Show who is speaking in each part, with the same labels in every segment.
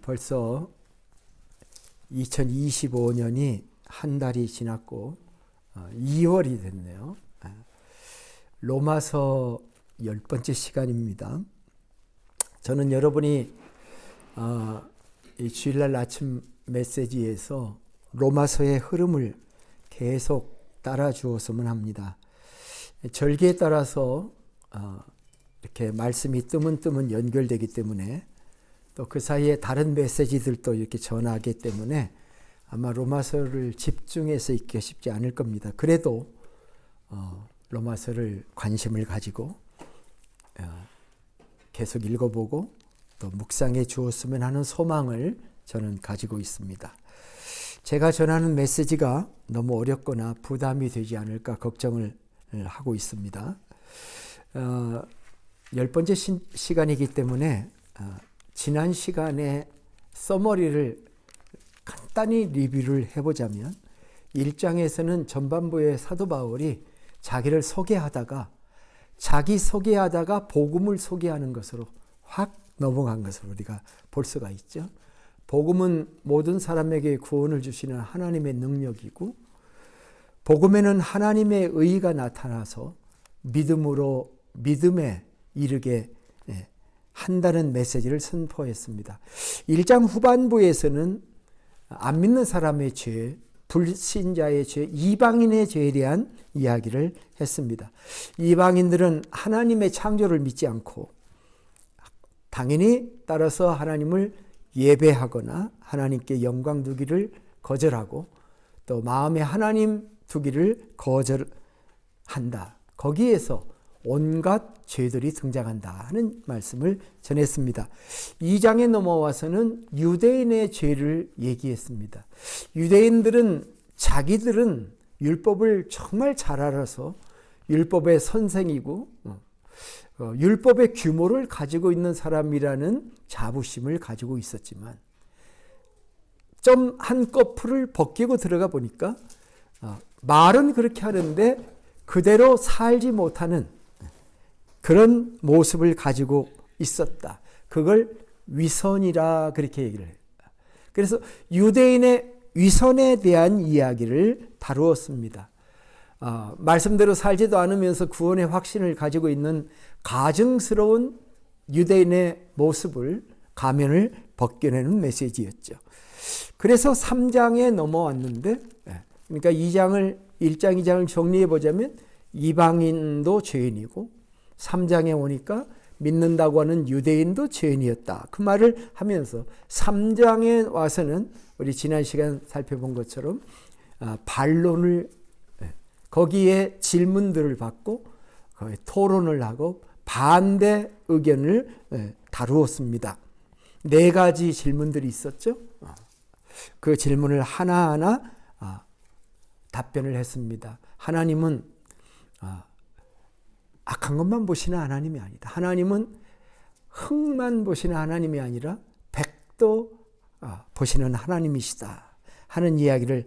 Speaker 1: 벌써 2025년이 한 달이 지났고 2월이 됐네요. 로마서 10번째 시간입니다. 저는 여러분이 이 주일날 아침 메시지에서 로마서의 흐름을 계속 따라 주었으면 합니다. 절기에 따라서 이렇게 말씀이 뜨문뜨문 연결되기 때문에 또 그 사이에 다른 메시지들도 이렇게 전하기 때문에 아마 로마서를 집중해서 읽기가 쉽지 않을 겁니다. 그래도 로마서를 관심을 가지고 계속 읽어보고 또 묵상해 주었으면 하는 소망을 저는 가지고 있습니다. 제가 전하는 메시지가 너무 어렵거나 부담이 되지 않을까 걱정을 하고 있습니다. 10번째 시간이기 때문에 지난 시간에 서머리를 간단히 리뷰를 해보자면 1장에서는 전반부의 사도 바울이 자기를 소개하다가 복음을 소개하는 것으로 확 넘어간 것을 우리가 볼 수가 있죠. 복음은 모든 사람에게 구원을 주시는 하나님의 능력이고 복음에는 하나님의 의의가 나타나서 믿음에 이르게 한다는 메시지를 선포했습니다. 1장 후반부에서는 안 믿는 사람의 죄, 불신자의 죄, 이방인의 죄에 대한 이야기를 했습니다. 이방인들은 하나님의 창조를 믿지 않고 당연히 따라서 하나님을 예배하거나 하나님께 영광 두기를 거절하고 또 마음에 하나님 두기를 거절한다. 거기에서 온갖 죄들이 등장한다 하는 말씀을 전했습니다. 2장에 넘어와서는 유대인의 죄를 얘기했습니다. 유대인들은 자기들은 율법을 정말 잘 알아서 율법의 선생이고 율법의 규모를 가지고 있는 사람이라는 자부심을 가지고 있었지만 좀 한꺼풀을 벗기고 들어가 보니까 말은 그렇게 하는데 그대로 살지 못하는 그런 모습을 가지고 있었다. 그걸 위선이라 그렇게 얘기를 해요. 그래서 유대인의 위선에 대한 이야기를 다루었습니다. 말씀대로 살지도 않으면서 구원의 확신을 가지고 있는 가증스러운 유대인의 모습을 가면을 벗겨내는 메시지였죠. 그래서 3장에 넘어왔는데 그러니까 1장, 2장을 정리해 보자면 이방인도 죄인이고 3장에 오니까 믿는다고 하는 유대인도 죄인이었다. 그 말을 하면서 3장에 와서는 우리 지난 시간 살펴본 것처럼 반론을 거기에 질문들을 받고 토론을 하고 반대 의견을 다루었습니다. 4가지 질문들이 있었죠. 그 질문을 하나하나 답변을 했습니다. 하나님은 악한 것만 보시는 하나님이 아니다. 하나님은 흙만 보시는 하나님이 아니라 백도 보시는 하나님이시다 하는 이야기를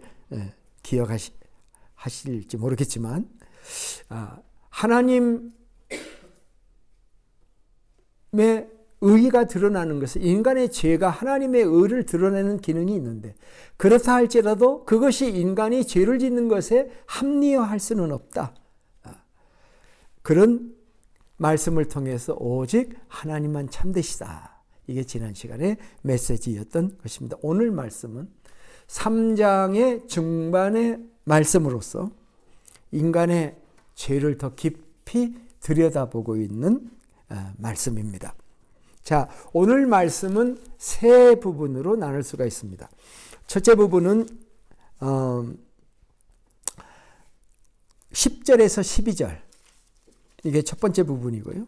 Speaker 1: 기억하실지 모르겠지만 하나님의 의의가 드러나는 것은 인간의 죄가 하나님의 의를 드러내는 기능이 있는데 그렇다 할지라도 그것이 인간이 죄를 짓는 것에 합리화할 수는 없다. 그런 말씀을 통해서 오직 하나님만 참되시다. 이게 지난 시간의 메시지였던 것입니다. 오늘 말씀은 3장의 중반의 말씀으로서 인간의 죄를 더 깊이 들여다보고 있는 말씀입니다. 자, 오늘 말씀은 세 부분으로 나눌 수가 있습니다. 첫째 부분은 10절에서 12절. 이게 첫 번째 부분이고요.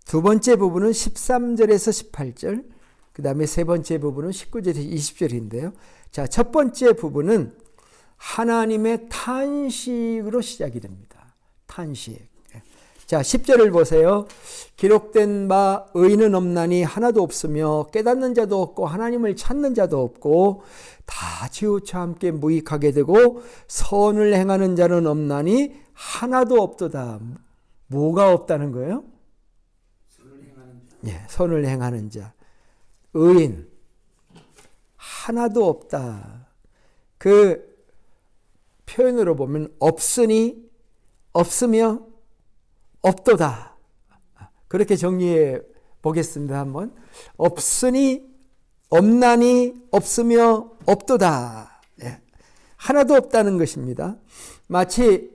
Speaker 1: 두 번째 부분은 13절에서 18절, 그 다음에 세 번째 부분은 19절에서 20절인데요. 자, 첫 번째 부분은 하나님의 탄식으로 시작이 됩니다. 탄식. 자, 10절을 보세요. 기록된 바 의인은 없나니 하나도 없으며 깨닫는 자도 없고 하나님을 찾는 자도 없고 다 지우쳐 함께 무익하게 되고 선을 행하는 자는 없나니 하나도 없도다. 뭐가 없다는 거예요? 선을 행하는 자. 의인. 하나도 없다. 그 표현으로 보면 없으니 없으며 없도다. 그렇게 정리해 보겠습니다. 한번. 없으니 없나니 없으며 없도다. 예. 하나도 없다는 것입니다. 마치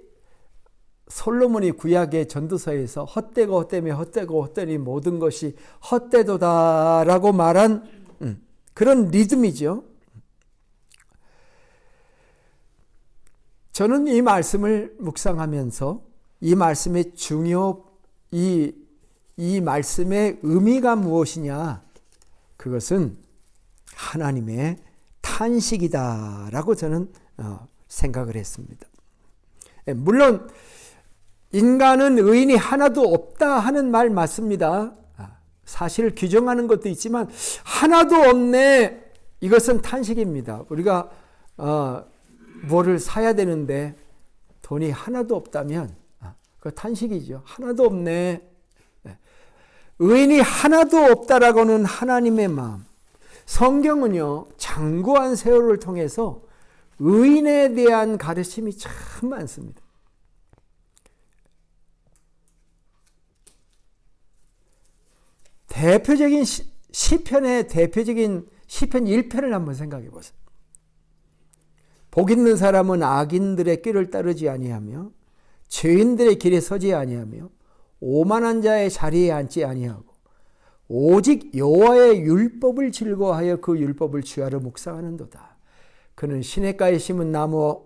Speaker 1: 솔로몬이 구약의 전도서에서 헛되고 헛되며 헛되고 헛되니 모든 것이 헛되도다라고 말한 그런 리듬이죠. 저는 이 말씀을 묵상하면서 이 말씀의 이 말씀의 의미가 무엇이냐? 그것은 하나님의 탄식이다라고 저는 생각을 했습니다. 물론 인간은 의인이 하나도 없다 하는 말 맞습니다. 사실 규정하는 것도 있지만 하나도 없네. 이것은 탄식입니다. 우리가 뭐를 사야 되는데 돈이 하나도 없다면 그 탄식이죠. 하나도 없네. 의인이 하나도 없다라고는 하나님의 마음. 성경은요, 장구한 세월을 통해서 의인에 대한 가르침이 참 많습니다. 대표적인 시편의 대표적인 시편 1편을 한번 생각해 보세요. 복 있는 사람은 악인들의 길을 따르지 아니하며 죄인들의 길에 서지 아니하며 오만한 자의 자리에 앉지 아니하고 오직 여호와의 율법을 즐거워하여 그 율법을 주야로 묵상하는도다. 그는 시냇가에 심은 나무가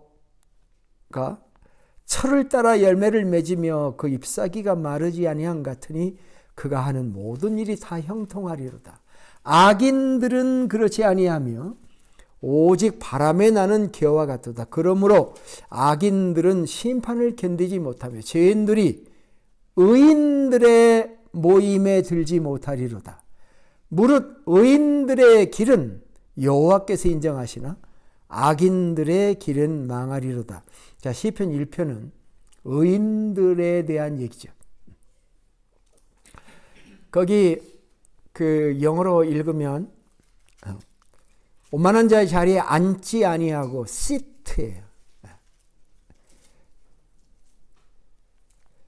Speaker 1: 철을 따라 열매를 맺으며 그 잎사귀가 마르지 아니한 같으니 그가 하는 모든 일이 다 형통하리로다. 악인들은 그렇지 아니하며 오직 바람에 나는 기어와 같도다. 그러므로 악인들은 심판을 견디지 못하며 죄인들이 의인들의 모임에 들지 못하리로다. 무릇 의인들의 길은 여호와께서 인정하시나 악인들의 길은 망하리로다. 자, 시편 1편은 의인들에 대한 얘기죠. 거기 그 영어로 읽으면 오만한 자의 자리에 앉지 아니하고 sit예요.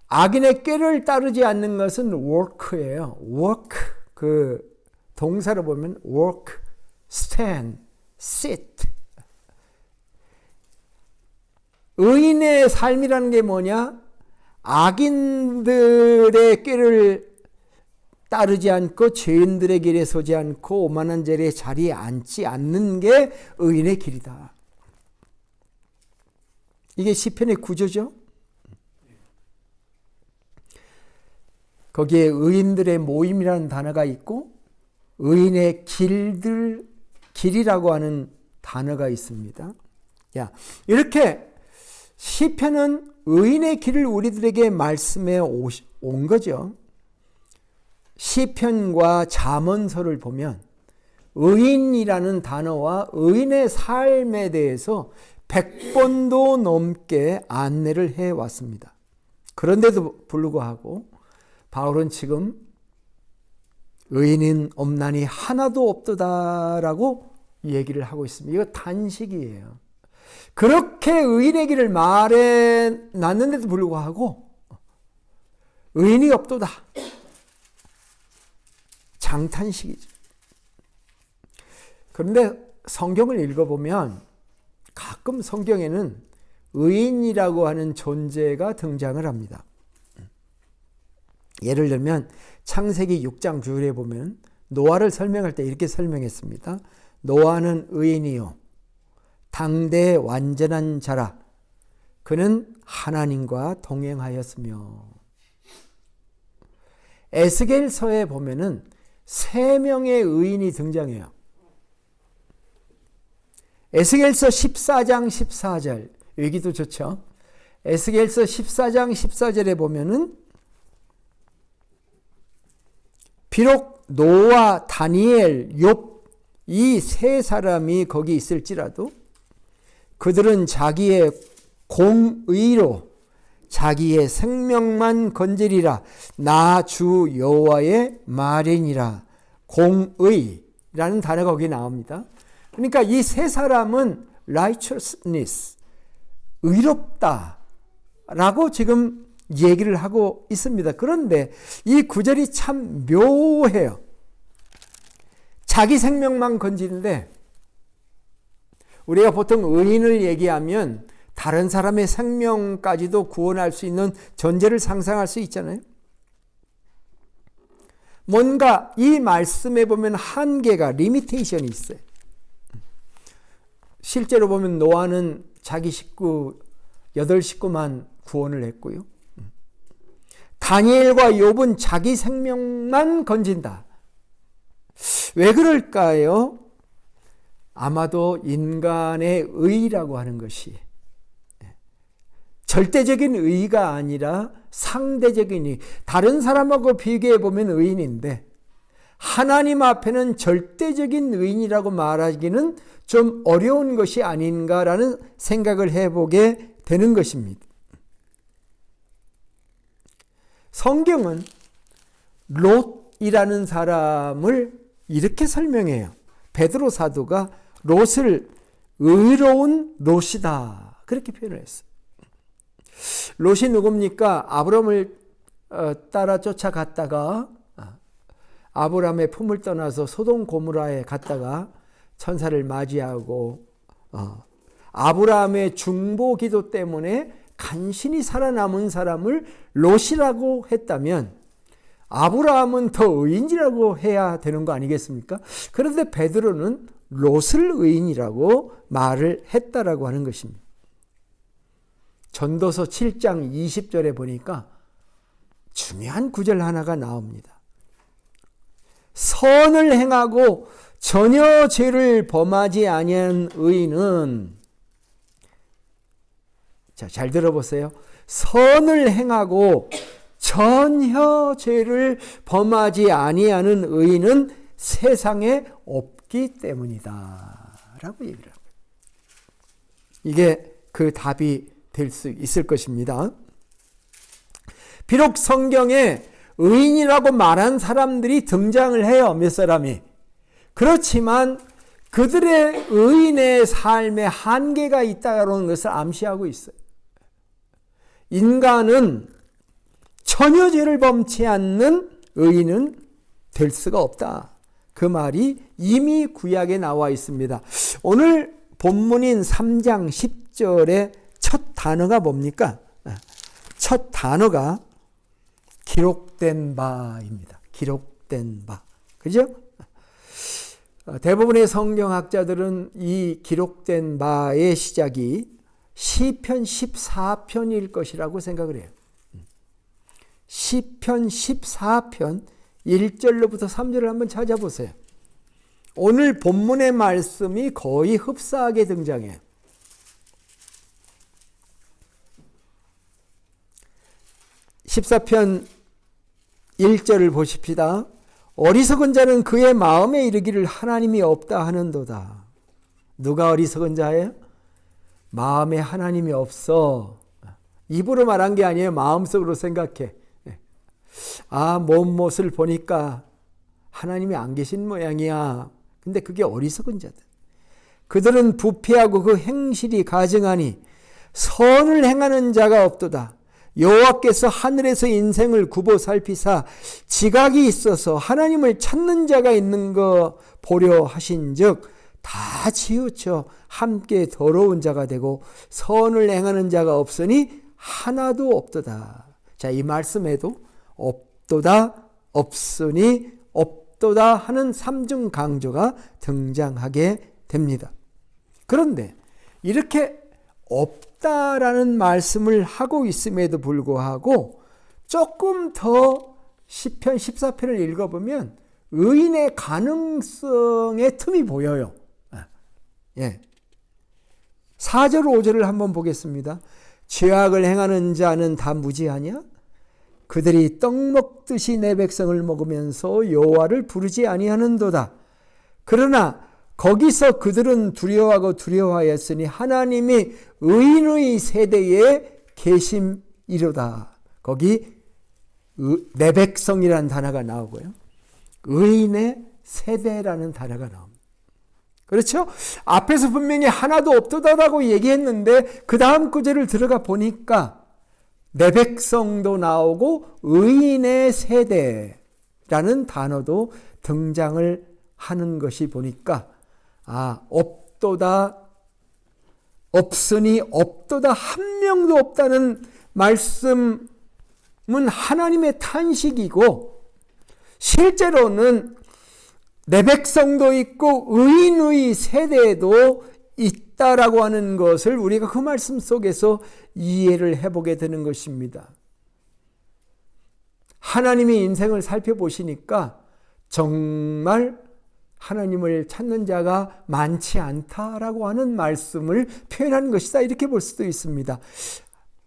Speaker 1: 악인의 꾀를 따르지 않는 것은 work예요. work 그 동사로 보면 work, stand, sit. 의인의 삶이라는 게 뭐냐? 악인들의 꾀를 따르지 않고 죄인들의 길에 서지 않고 오만한 자의 자리에 앉지 않는 게 의인의 길이다. 이게 시편의 구조죠. 거기에 의인들의 모임이라는 단어가 있고 의인의 길이라고 하는 단어가 있습니다. 야, 이렇게 시편은 의인의 길을 우리들에게 말씀해 온 거죠. 시편과 잠언서를 보면 의인이라는 단어와 의인의 삶에 대해서 100번도 넘게 안내를 해왔습니다. 그런데도 불구하고 바울은 지금 의인은 없나니 하나도 없도다라고 얘기를 하고 있습니다. 이거 단식이에요. 그렇게 의인의 길을 말해 놨는데도 불구하고 의인이 없도다. 장탄식이죠. 그런데 성경을 읽어보면 가끔 성경에는 의인이라고 하는 존재가 등장을 합니다. 예를 들면 창세기 6장 9절에 보면 노아를 설명할 때 이렇게 설명했습니다. 노아는 의인이요 당대 완전한 자라. 그는 하나님과 동행하였으며. 에스겔서에 보면은 3명의 의인이 등장해요. 에스겔서 14장 14절 여기도 좋죠. 에스겔서 14장 14절에 보면은 비록 노아, 다니엘, 욥 이 3사람이 거기 있을지라도 그들은 자기의 공의로 자기의 생명만 건지리라. 나 주 여호와의 말이니라. 공의라는 단어가 거기 나옵니다. 그러니까 이 세 사람은 righteousness, 의롭다라고 지금 얘기를 하고 있습니다. 그런데 이 구절이 참 묘해요. 자기 생명만 건지는데 우리가 보통 의인을 얘기하면 다른 사람의 생명까지도 구원할 수 있는 존재를 상상할 수 있잖아요. 뭔가 이 말씀에 보면 한계가, 리미테이션이 있어요. 실제로 보면 노아는 자기 식구 8식구만 구원을 했고요. 다니엘과 욥은 자기 생명만 건진다. 왜 그럴까요? 아마도 인간의 의라고 하는 것이 절대적인 의가 아니라 상대적인 의, 다른 사람하고 비교해 보면 의인인데 하나님 앞에는 절대적인 의인이라고 말하기는 좀 어려운 것이 아닌가라는 생각을 해보게 되는 것입니다. 성경은 롯이라는 사람을 이렇게 설명해요. 베드로 사도가 롯을 의로운 롯이다, 그렇게 표현을 했어요. 롯이 누굽니까? 아브람을 따라 쫓아갔다가 아브람의 품을 떠나서 소돔 고모라에 갔다가 천사를 맞이하고 아브람의 중보 기도 때문에 간신히 살아남은 사람을 롯이라고 했다면 아브라함은 더 의인이라고 해야 되는 거 아니겠습니까? 그런데 베드로는 롯을 의인이라고 말을 했다라고 하는 것입니다. 전도서 7장 20절에 보니까 중요한 구절 하나가 나옵니다. 선을 행하고 전혀 죄를 범하지 아니한 의인은, 자, 잘 들어보세요. 선을 행하고 전혀 죄를 범하지 아니하는 의인은 세상에 없기 때문이다 라고 얘기를 합니다. 이게 그 답이 될 수 있을 것입니다. 비록 성경에 의인이라고 말한 사람들이 등장을 해요. 몇 사람이. 그렇지만 그들의 의인의 삶에 한계가 있다는 것을 암시하고 있어요. 인간은 전혀 죄를 범치 않는 의인은 될 수가 없다. 그 말이 이미 구약에 나와 있습니다. 오늘 본문인 3장 10절의 첫 단어가 뭡니까? 첫 단어가 기록된 바입니다. 기록된 바. 그죠? 대부분의 성경학자들은 이 기록된 바의 시작이 시편 14편일 것이라고 생각을 해요. 시편 14편 1절로부터 3절을 한번 찾아보세요. 오늘 본문의 말씀이 거의 흡사하게 등장해요. 14편 1절을 보십시다. 어리석은 자는 그의 마음에 이르기를 하나님이 없다 하는도다. 누가 어리석은 자예요? 마음에 하나님이 없어. 입으로 말한 게 아니에요. 마음속으로 생각해. 못을 보니까 하나님이 안 계신 모양이야. 근데 그게 어리석은 자들. 그들은 부패하고 그 행실이 가증하니 선을 행하는 자가 없도다. 여호와께서 하늘에서 인생을 굽어 살피사 지각이 있어서 하나님을 찾는 자가 있는 거 보려 하신즉 다 치우쳐 함께 더러운 자가 되고 선을 행하는 자가 없으니 하나도 없도다. 자, 이 말씀에도 없도다, 없으니 없도다 하는 삼중 강조가 등장하게 됩니다. 그런데 이렇게 없다라는 말씀을 하고 있음에도 불구하고 조금 더 시편 14편을 읽어보면 의인의 가능성의 틈이 보여요. 4절 5절을 한번 보겠습니다. 죄악을 행하는 자는 다 무지하냐? 그들이 떡 먹듯이 내 백성을 먹으면서 여호와를 부르지 아니하는도다. 그러나 거기서 그들은 두려워하고 두려워하였으니 하나님이 의인의 세대에 계심이로다. 거기 내 백성이라는 단어가 나오고요. 의인의 세대라는 단어가 나옵니다. 그렇죠? 앞에서 분명히 하나도 없도다라고 얘기했는데 그 다음 구절을 들어가 보니까 내 백성도 나오고 의인의 세대라는 단어도 등장을 하는 것이 보니까 없도다, 없으니 없도다, 한 명도 없다는 말씀은 하나님의 탄식이고 실제로는 내 백성도 있고 의인의 세대도 있다라고 하는 것을 우리가 그 말씀 속에서 이해를 해보게 되는 것입니다. 하나님의 인생을 살펴보시니까 정말 하나님을 찾는 자가 많지 않다라고 하는 말씀을 표현하는 것이다, 이렇게 볼 수도 있습니다.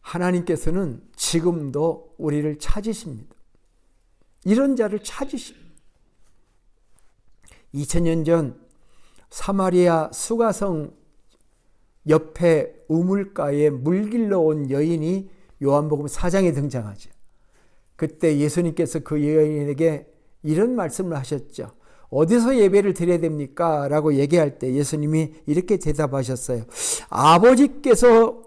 Speaker 1: 하나님께서는 지금도 우리를 찾으십니다. 이런 자를 찾으십니다. 2000년 전 사마리아 수가성 옆에 우물가에 물길로 온 여인이 요한복음 4장에 등장하죠. 그때 예수님께서 그 여인에게 이런 말씀을 하셨죠. 어디서 예배를 드려야 됩니까? 라고 얘기할 때 예수님이 이렇게 대답하셨어요. 아버지께서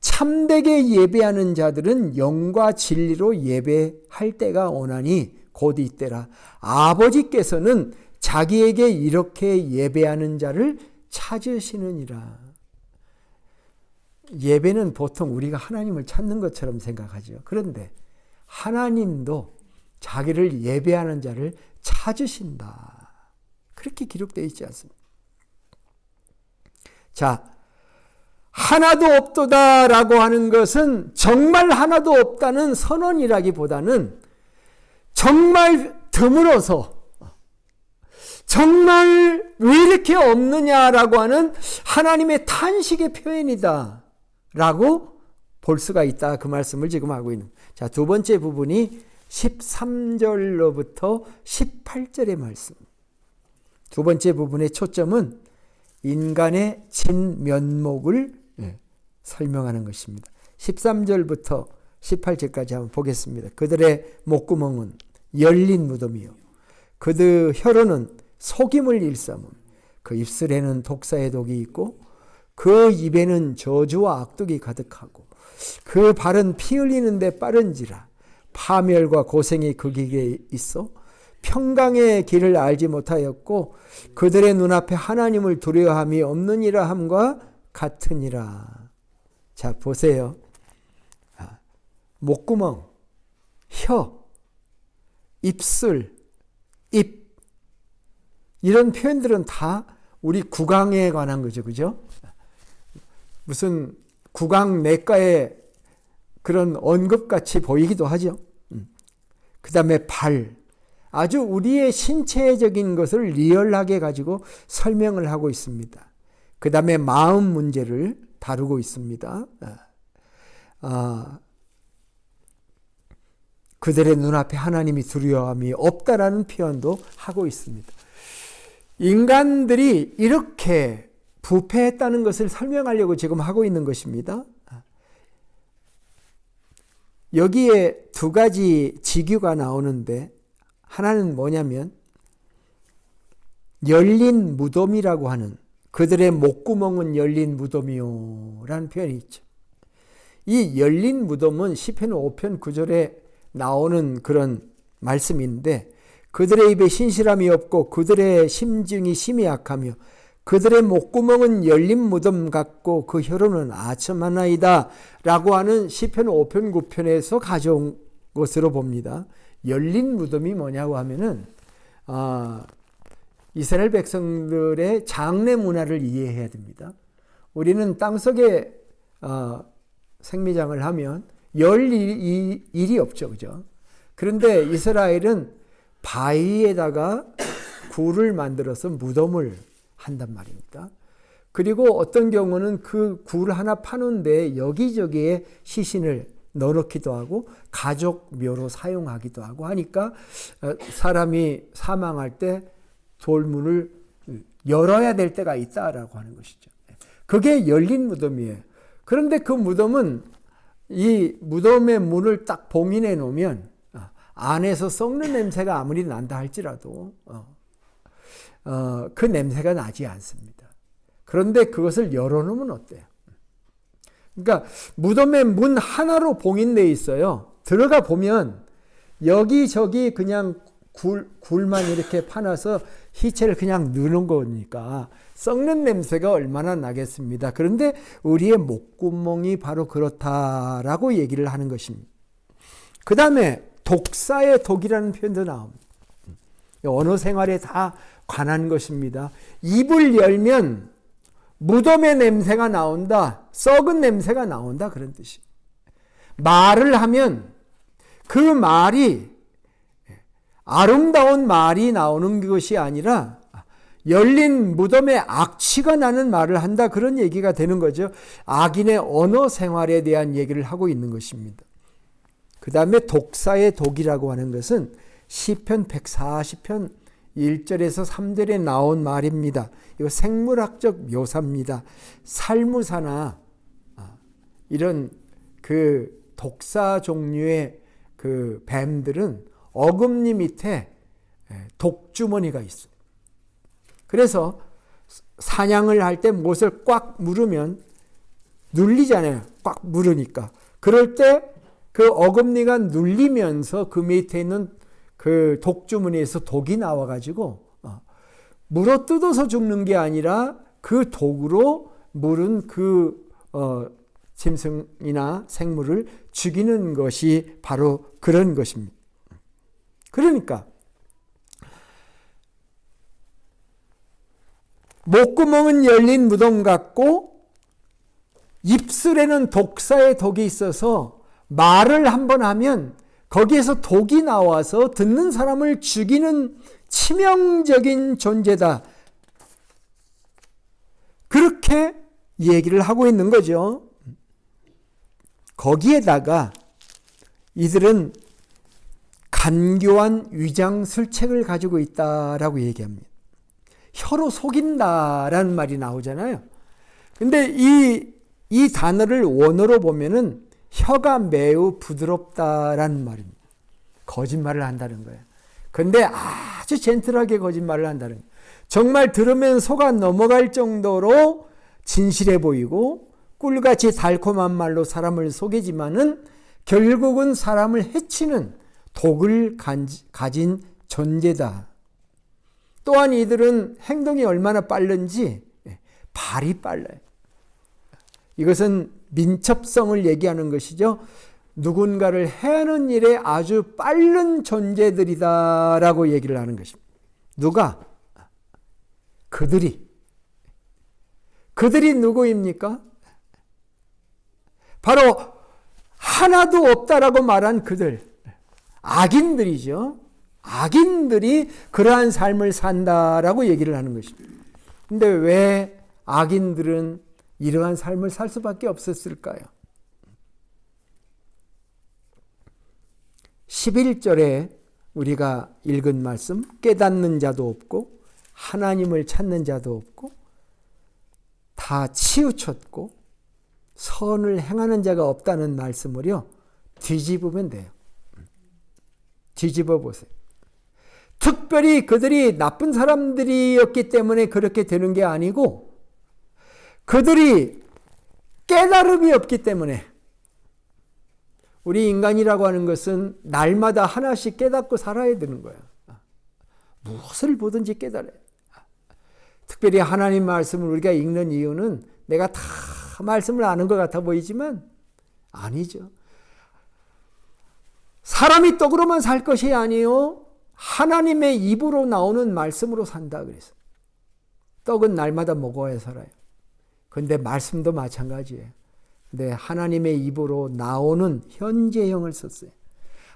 Speaker 1: 참되게 예배하는 자들은 영과 진리로 예배할 때가 오나니 곧 이때라. 아버지께서는 자기에게 이렇게 예배하는 자를 찾으시느니라. 예배는 보통 우리가 하나님을 찾는 것처럼 생각하죠. 그런데 하나님도 자기를 예배하는 자를 찾으신다. 그렇게 기록되어 있지 않습니까? 자, 하나도 없도다라고 하는 것은 정말 하나도 없다는 선언이라기보다는 정말 드물어서 정말 왜 이렇게 없느냐라고 하는 하나님의 탄식의 표현이다 라고 볼 수가 있다. 그 말씀을 지금 하고 있는. 자, 두 번째 부분이 13절로부터 18절의 말씀. 두 번째 부분의 초점은 인간의 진면목을 설명하는 것입니다. 13절부터 18절까지 한번 보겠습니다. 그들의 목구멍은 열린 무덤이요, 그들 혀로는 속임을 일삼음. 그 입술에는 독사의 독이 있고 그 입에는 저주와 악독이 가득하고 그 발은 피 흘리는 데 빠른지라. 파멸과 고생이 그 길에 있어 평강의 길을 알지 못하였고 그들의 눈앞에 하나님을 두려워함이 없느니라 함과 같으니라. 자, 보세요. 목구멍, 혀, 입술, 입, 이런 표현들은 다 우리 구강에 관한 거죠. 그죠? 무슨 구강내과의 그런 언급같이 보이기도 하죠. 그 다음에 발, 아주 우리의 신체적인 것을 리얼하게 가지고 설명을 하고 있습니다. 그 다음에 마음 문제를 다루고 있습니다. 그들의 눈앞에 하나님이 두려움이 없다라는 표현도 하고 있습니다. 인간들이 이렇게 부패했다는 것을 설명하려고 지금 하고 있는 것입니다. 여기에 두 가지 직유가 나오는데 하나는 뭐냐면 열린 무덤이라고 하는, 그들의 목구멍은 열린 무덤이요 라는 표현이 있죠. 이 열린 무덤은 시편 5편 9절에 나오는 그런 말씀인데, 그들의 입에 신실함이 없고 그들의 심증이 심히 악하며 그들의 목구멍은 열린 무덤 같고 그 혀로는 아첨하나이다 라고 하는 시편 5편 9편에서 가져온 것으로 봅니다. 열린 무덤이 뭐냐고 하면은 이스라엘 백성들의 장례 문화를 이해해야 됩니다. 우리는 땅속에 생미장을 하면 열 일이 없죠. 그죠? 그런데 이스라엘은 바위에다가 굴을 만들어서 무덤을 한단 말입니다. 그리고 어떤 경우는 그 굴 하나 파는데 여기저기에 시신을 넣어놓기도 하고 가족묘로 사용하기도 하고 하니까 사람이 사망할 때 돌문을 열어야 될 때가 있다라고 하는 것이죠. 그게 열린 무덤이에요. 그런데 그 무덤은 이 무덤의 문을 딱 봉인해 놓으면 안에서 썩는 냄새가 아무리 난다 할지라도 그 냄새가 나지 않습니다. 그런데 그것을 열어놓으면 어때요? 그러니까 무덤의 문 하나로 봉인되어 있어요. 들어가 보면 여기저기 그냥 굴만 이렇게 파놔서 희채를 그냥 넣는 거니까 썩는 냄새가 얼마나 나겠습니다. 그런데 우리의 목구멍이 바로 그렇다라고 얘기를 하는 것입니다. 그 다음에 독사의 독이라는 표현도 나옵니다. 언어 생활에 다 관한 것입니다. 입을 열면 무덤의 냄새가 나온다, 썩은 냄새가 나온다, 그런 뜻이에요. 말을 하면 그 말이 아름다운 말이 나오는 것이 아니라 열린 무덤에 악취가 나는 말을 한다, 그런 얘기가 되는 거죠. 악인의 언어 생활에 대한 얘기를 하고 있는 것입니다. 그 다음에 독사의 독이라고 하는 것은 시편 140편 1절에서 3절에 나온 말입니다. 이거 생물학적 묘사입니다. 살무사나 이런 그 독사 종류의 그 뱀들은 어금니 밑에 독주머니가 있어요. 그래서 사냥을 할 때 못을 꽉 물으면 눌리잖아요. 꽉 물으니까. 그럴 때 그 어금니가 눌리면서 그 밑에 있는 그 독주머니에서 독이 나와가지고 물어 뜯어서 죽는 게 아니라 그 독으로 물은 그 짐승이나 생물을 죽이는 것이 바로 그런 것입니다. 그러니까 목구멍은 열린 무덤 같고 입술에는 독사의 독이 있어서 말을 한번 하면 거기에서 독이 나와서 듣는 사람을 죽이는 치명적인 존재다. 그렇게 얘기를 하고 있는 거죠. 거기에다가 이들은 간교한 위장술책을 가지고 있다라고 얘기합니다. 혀로 속인다라는 말이 나오잖아요. 근데 이 단어를 원어로 보면은 혀가 매우 부드럽다라는 말입니다. 거짓말을 한다는 거예요. 근데 아주 젠틀하게 거짓말을 한다는 거예요. 정말 들으면 속아 넘어갈 정도로 진실해 보이고 꿀같이 달콤한 말로 사람을 속이지만은 결국은 사람을 해치는 독을 가진 존재다. 또한 이들은 행동이 얼마나 빠른지 발이 빨라요. 이것은 민첩성을 얘기하는 것이죠. 누군가를 해하는 일에 아주 빠른 존재들이다라고 얘기를 하는 것입니다. 누가? 그들이 누구입니까? 바로 하나도 없다라고 말한 그들, 악인들이죠. 악인들이 그러한 삶을 산다라고 얘기를 하는 것입니다. 근데 왜 악인들은 이러한 삶을 살 수밖에 없었을까요? 11절에 우리가 읽은 말씀, 깨닫는 자도 없고 하나님을 찾는 자도 없고 다 치우쳤고 선을 행하는 자가 없다는 말씀을요, 뒤집으면 돼요. 뒤집어 보세요. 특별히 그들이 나쁜 사람들이었기 때문에 그렇게 되는 게 아니고 그들이 깨달음이 없기 때문에, 우리 인간이라고 하는 것은 날마다 하나씩 깨닫고 살아야 되는 거예요. 무엇을 보든지 깨달아요. 특별히 하나님 말씀을 우리가 읽는 이유는 내가 다 말씀을 아는 것 같아 보이지만 아니죠. 사람이 떡으로만 살 것이 아니요 하나님의 입으로 나오는 말씀으로 산다 그래서. 떡은 날마다 먹어야 살아요. 근데 말씀도 마찬가지예요. 근데 하나님의 입으로 나오는 현재형을 썼어요.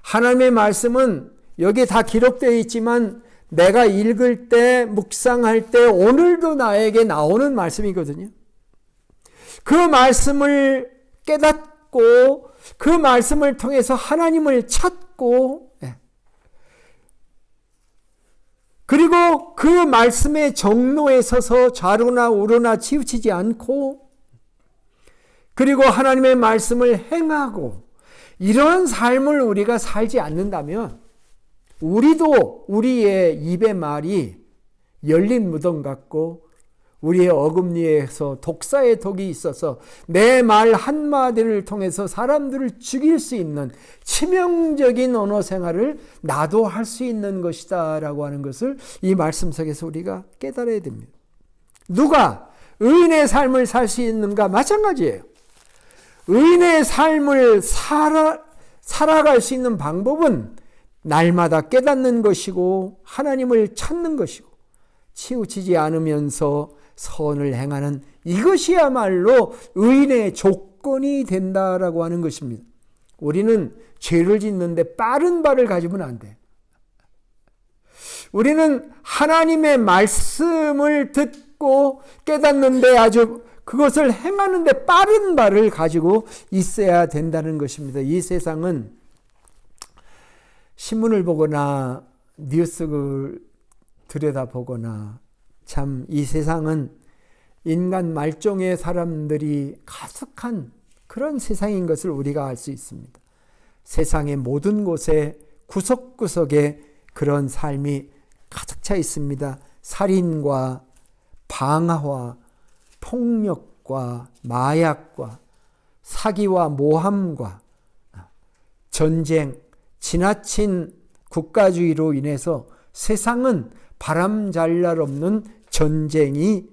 Speaker 1: 하나님의 말씀은 여기 다 기록되어 있지만 내가 읽을 때, 묵상할 때 오늘도 나에게 나오는 말씀이거든요. 그 말씀을 깨닫고 그 말씀을 통해서 하나님을 찾고, 그리고 그 말씀의 정로에 서서 좌로나 우로나 치우치지 않고, 그리고 하나님의 말씀을 행하고, 이런 삶을 우리가 살지 않는다면 우리도 우리의 입의 말이 열린 무덤 같고 우리의 어금니에서 독사의 독이 있어서 내 말 한마디를 통해서 사람들을 죽일 수 있는 치명적인 언어 생활을 나도 할 수 있는 것이다 라고 하는 것을 이 말씀 속에서 우리가 깨달아야 됩니다. 누가 의인의 삶을 살 수 있는가? 마찬가지예요. 의인의 삶을 살아갈 수 있는 방법은 날마다 깨닫는 것이고 하나님을 찾는 것이고 치우치지 않으면서 선을 행하는 이것이야말로 의인의 조건이 된다라고 하는 것입니다. 우리는 죄를 짓는데 빠른 발을 가지면 안 돼. 우리는 하나님의 말씀을 듣고 깨닫는데 아주 그것을 행하는데 빠른 발을 가지고 있어야 된다는 것입니다. 이 세상은 신문을 보거나 뉴스를 들여다보거나 참 이 세상은 인간 말종의 사람들이 가득한 그런 세상인 것을 우리가 알 수 있습니다. 세상의 모든 곳에 구석구석에 그런 삶이 가득 차 있습니다. 살인과 방화와 폭력과 마약과 사기와 모함과 전쟁, 지나친 국가주의로 인해서 세상은 바람잘 없는 전쟁이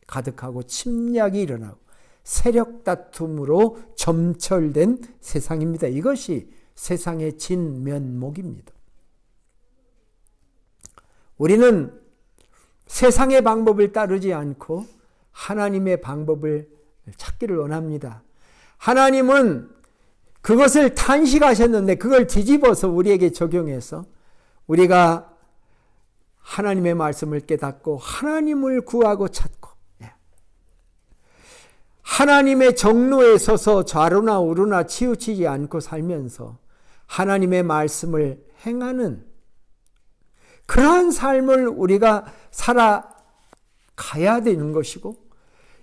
Speaker 1: 가득하고 침략이 일어나고 세력 다툼으로 점철된 세상입니다. 이것이 세상의 진면목입니다. 우리는 세상의 방법을 따르지 않고 하나님의 방법을 찾기를 원합니다. 하나님은 그것을 탄식하셨는데 그걸 뒤집어서 우리에게 적용해서 우리가 하나님의 말씀을 깨닫고 하나님을 구하고 찾고 하나님의 정로에 서서 좌로나 우로나 치우치지 않고 살면서 하나님의 말씀을 행하는 그러한 삶을 우리가 살아가야 되는 것이고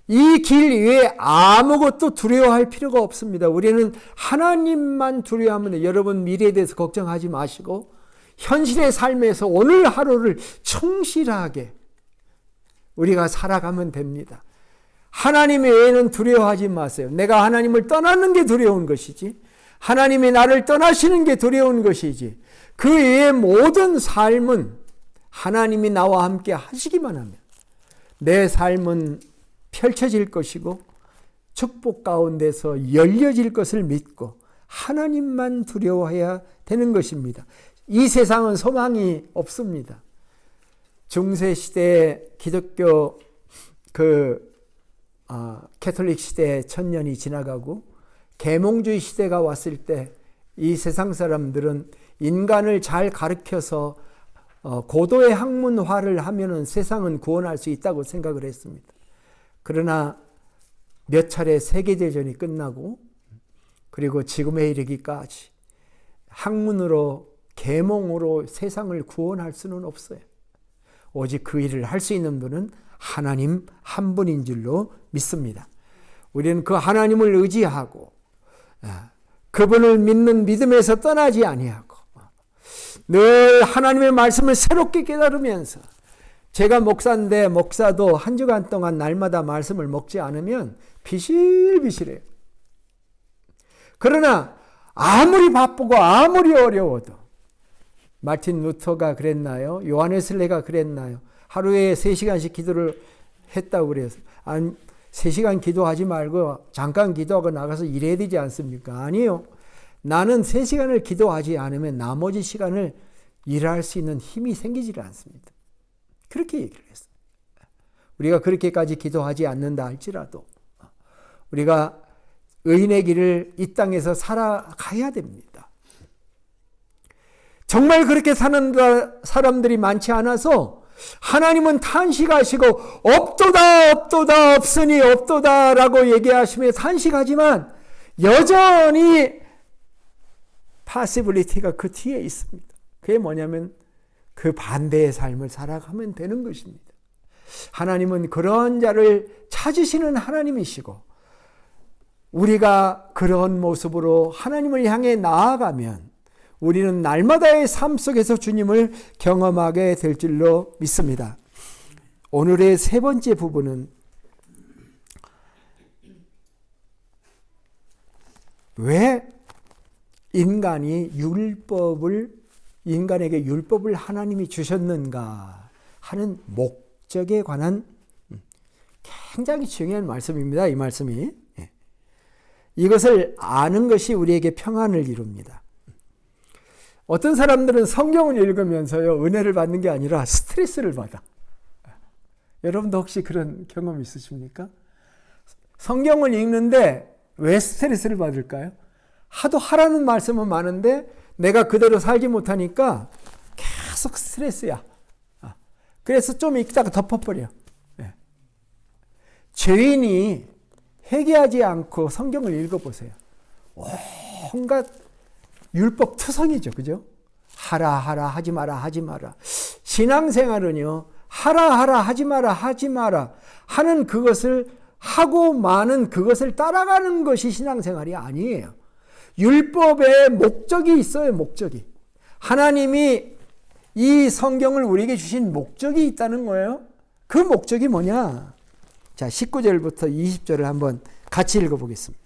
Speaker 1: 이 길 외에 아무것도 두려워할 필요가 없습니다. 우리는 하나님만 두려워하면 여러분 미래에 대해서 걱정하지 마시고 현실의 삶에서 오늘 하루를 충실하게 우리가 살아가면 됩니다. 하나님 외에는 두려워하지 마세요. 내가 하나님을 떠나는 게 두려운 것이지 하나님이 나를 떠나시는 게 두려운 것이지 그 외의 모든 삶은 하나님이 나와 함께 하시기만 하면 내 삶은 펼쳐질 것이고 축복 가운데서 열려질 것을 믿고 하나님만 두려워해야 되는 것입니다. 이 세상은 소망이 없습니다. 중세시대에 기독교 캐톨릭 시대에 1000년이 지나가고 계몽주의 시대가 왔을 때 이 세상 사람들은 인간을 잘 가르쳐서 고도의 학문화를 하면은 세상은 구원할 수 있다고 생각을 했습니다. 그러나 몇 차례 세계대전이 끝나고 그리고 지금에 이르기까지 학문으로 계몽으로 세상을 구원할 수는 없어요. 오직 그 일을 할 수 있는 분은 하나님 한 분인 줄로 믿습니다. 우리는 그 하나님을 의지하고 그분을 믿는 믿음에서 떠나지 아니하고 늘 하나님의 말씀을 새롭게 깨달으면서 제가 목사인데 목사도 한 주간 동안 날마다 말씀을 먹지 않으면 비실비실해요. 그러나 아무리 바쁘고 아무리 어려워도 마틴 루터가 그랬나요? 요하네슬레가 그랬나요? 하루에 3시간씩 기도를 했다고 그래서 3시간 기도하지 말고 잠깐 기도하고 나가서 일해야 되지 않습니까? 아니요. 나는 3시간을 기도하지 않으면 나머지 시간을 일할 수 있는 힘이 생기지를 않습니다. 그렇게 얘기를 했어요. 우리가 그렇게까지 기도하지 않는다 할지라도 우리가 의인의 길을 이 땅에서 살아가야 됩니다. 정말 그렇게 사는 사람들이 많지 않아서 하나님은 탄식하시고 없도다 없도다 없으니 없도다라고 얘기하시며 탄식하지만 여전히 파시빌리티가 그 뒤에 있습니다. 그게 뭐냐면 그 반대의 삶을 살아가면 되는 것입니다. 하나님은 그런 자를 찾으시는 하나님이시고 우리가 그런 모습으로 하나님을 향해 나아가면 우리는 날마다의 삶 속에서 주님을 경험하게 될 줄로 믿습니다. 오늘의 세 번째 부분은 왜 인간에게 율법을 하나님이 주셨는가 하는 목적에 관한 굉장히 중요한 말씀입니다. 이 말씀이. 이것을 아는 것이 우리에게 평안을 이룹니다. 어떤 사람들은 성경을 읽으면서요, 은혜를 받는 게 아니라 스트레스를 받아. 여러분도 혹시 그런 경험 있으십니까? 성경을 읽는데 왜 스트레스를 받을까요? 하도 하라는 말씀은 많은데 내가 그대로 살지 못하니까 계속 스트레스야. 그래서 좀 읽다가 덮어버려. 죄인이 회개하지 않고 성경을 읽어보세요. 온갖 율법 투성이죠. 그죠? 하라 하라 하지 마라 하지 마라. 신앙생활은요, 하라 하라 하지 마라 하지 마라 하는 그것을 하고 많은 그것을 따라가는 것이 신앙생활이 아니에요. 율법에 목적이 있어요. 목적이. 하나님이 이 성경을 우리에게 주신 목적이 있다는 거예요. 그 목적이 뭐냐? 자, 19절부터 20절을 한번 같이 읽어보겠습니다.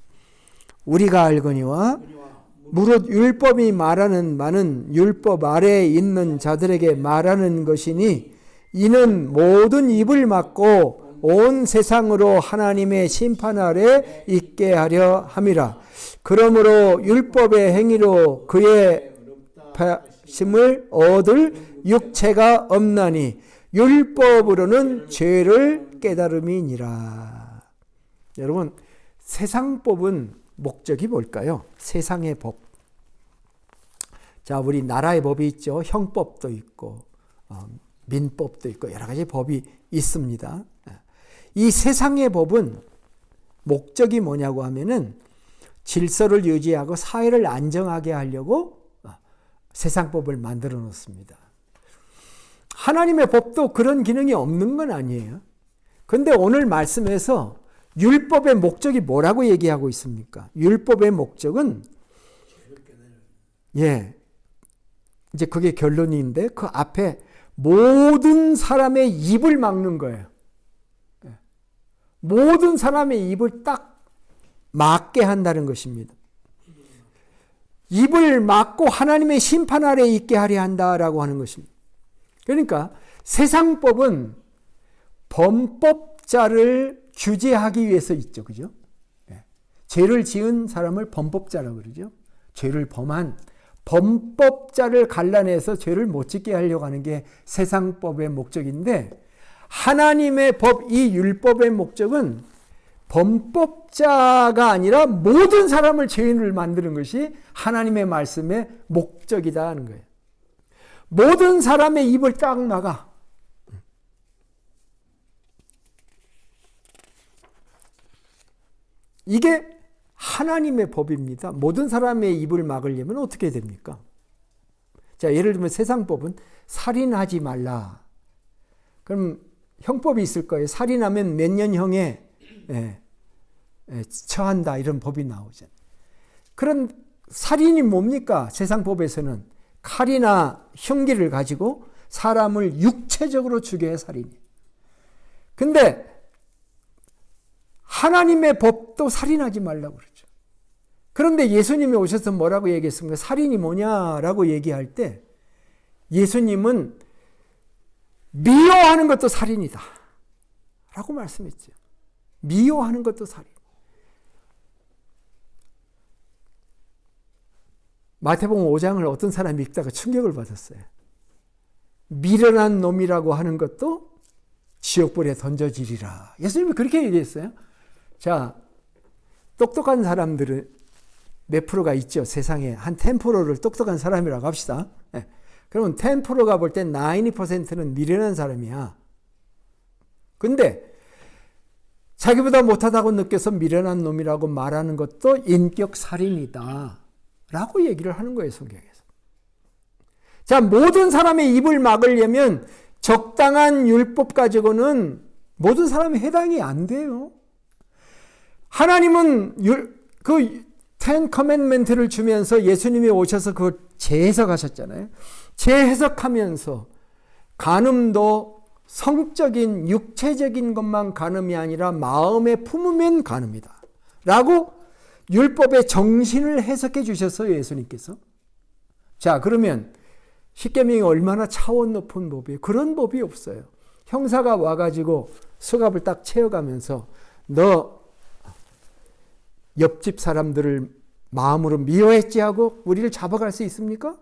Speaker 1: 우리가 알거니와 무릇 율법이 말하는 많은 율법 아래에 있는 자들에게 말하는 것이니 이는 모든 입을 막고 온 세상으로 하나님의 심판 아래 있게 하려 함이라. 그러므로 율법의 행위로 그의 심을 얻을 육체가 없나니 율법으로는 죄를 깨달음이니라. 여러분, 세상법은 목적이 뭘까요? 세상의 법. 자, 우리 나라의 법이 있죠. 형법도 있고 민법도 있고 여러 가지 법이 있습니다. 이 세상의 법은 목적이 뭐냐고 하면은 질서를 유지하고 사회를 안정하게 하려고 세상법을 만들어 놓습니다. 하나님의 법도 그런 기능이 없는 건 아니에요. 그런데 오늘 말씀에서 율법의 목적이 뭐라고 얘기하고 있습니까? 율법의 목적은 이제 그게 결론인데 그 앞에 모든 사람의 입을 막는 거예요. 모든 사람의 입을 딱 막게 한다는 것입니다. 입을 막고 하나님의 심판 아래 있게 하려 한다라고 하는 것입니다. 그러니까 세상법은 범법자를 규제하기 위해서 있죠. 그죠? 죄를 지은 사람을 범법자라고 그러죠. 죄를 범한 범법자를 갈라내서 죄를 못 짓게 하려고 하는 게 세상법의 목적인데 하나님의 법, 이 율법의 목적은 범법자가 아니라 모든 사람을 죄인을 만드는 것이 하나님의 말씀의 목적이다 하는 거예요. 모든 사람의 입을 딱 막아. 이게 하나님의 법입니다. 모든 사람의 입을 막으려면 어떻게 됩니까? 자, 예를 들면 세상법은 살인하지 말라. 그럼 형법이 있을 거예요. 살인하면 몇 년형에 처한다 이런 법이 나오잖아요. 그런 살인이 뭡니까? 세상법에서는 칼이나 흉기를 가지고 사람을 육체적으로 죽여야 살인이에요. 근데 하나님의 법도 살인하지 말라고 그러죠. 그런데 예수님이 오셔서 뭐라고 얘기했습니까? 살인이 뭐냐라고 얘기할 때 예수님은 미워하는 것도 살인이다 라고 말씀했죠. 미워하는 것도 살인. 마태복음 5장을 어떤 사람이 읽다가 충격을 받았어요. 미련한 놈이라고 하는 것도 지옥불에 던져지리라. 예수님이 그렇게 얘기했어요. 자, 똑똑한 사람들은 몇 프로가 있죠. 세상에 한 10%를 똑똑한 사람이라고 합시다. 그러면 10%가 볼 땐 90%는 미련한 사람이야. 근데 자기보다 못하다고 느껴서 미련한 놈이라고 말하는 것도 인격 살인이다 라고 얘기를 하는 거예요. 성경에서. 자, 모든 사람의 입을 막으려면 적당한 율법 가지고는 모든 사람이 해당이 안 돼요. 하나님은 그 10 커맨드멘트를 주면서 예수님이 오셔서 그걸 재해석하셨잖아요. 재해석하면서 간음도 성적인 육체적인 것만 간음이 아니라 마음에 품으면 간음이다 라고 율법의 정신을 해석해 주셨어요, 예수님께서. 자, 그러면 십계명이 얼마나 차원 높은 법이에요. 그런 법이 없어요. 형사가 와가지고 수갑을 딱 채워가면서 너 옆집 사람들을 마음으로 미워했지 하고 우리를 잡아갈 수 있습니까?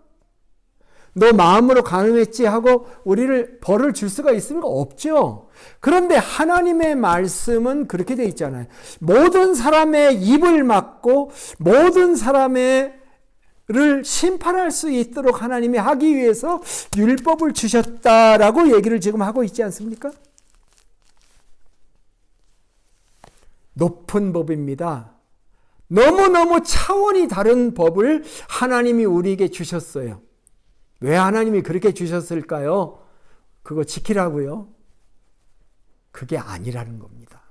Speaker 1: 너 마음으로 간음했지 하고 우리를 벌을 줄 수가 있습니까? 없죠. 그런데 하나님의 말씀은 그렇게 돼 있잖아요. 모든 사람의 입을 막고 모든 사람의 를 심판할 수 있도록 하나님이 하기 위해서 율법을 주셨다라고 얘기를 지금 하고 있지 않습니까? 높은 법입니다. 너무너무 차원이 다른 법을 하나님이 우리에게 주셨어요. 왜 하나님이 그렇게 주셨을까요? 그거 지키라고요? 그게 아니라는 겁니다.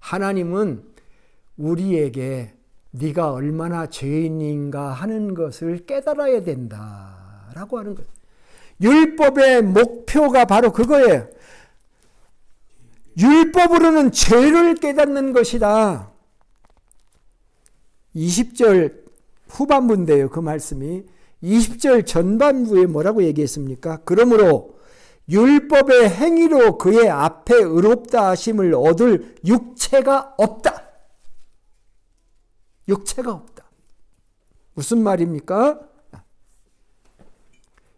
Speaker 1: 하나님은 우리에게 네가 얼마나 죄인인가 하는 것을 깨달아야 된다라고 하는 거예요. 율법의 목표가 바로 그거예요. 율법으로는 죄를 깨닫는 것이다. 20절 후반부인데요. 그 말씀이 20절 전반부에 뭐라고 얘기했습니까? 그러므로 율법의 행위로 그의 앞에 의롭다 하심을 얻을 육체가 없다. 육체가 없다. 무슨 말입니까?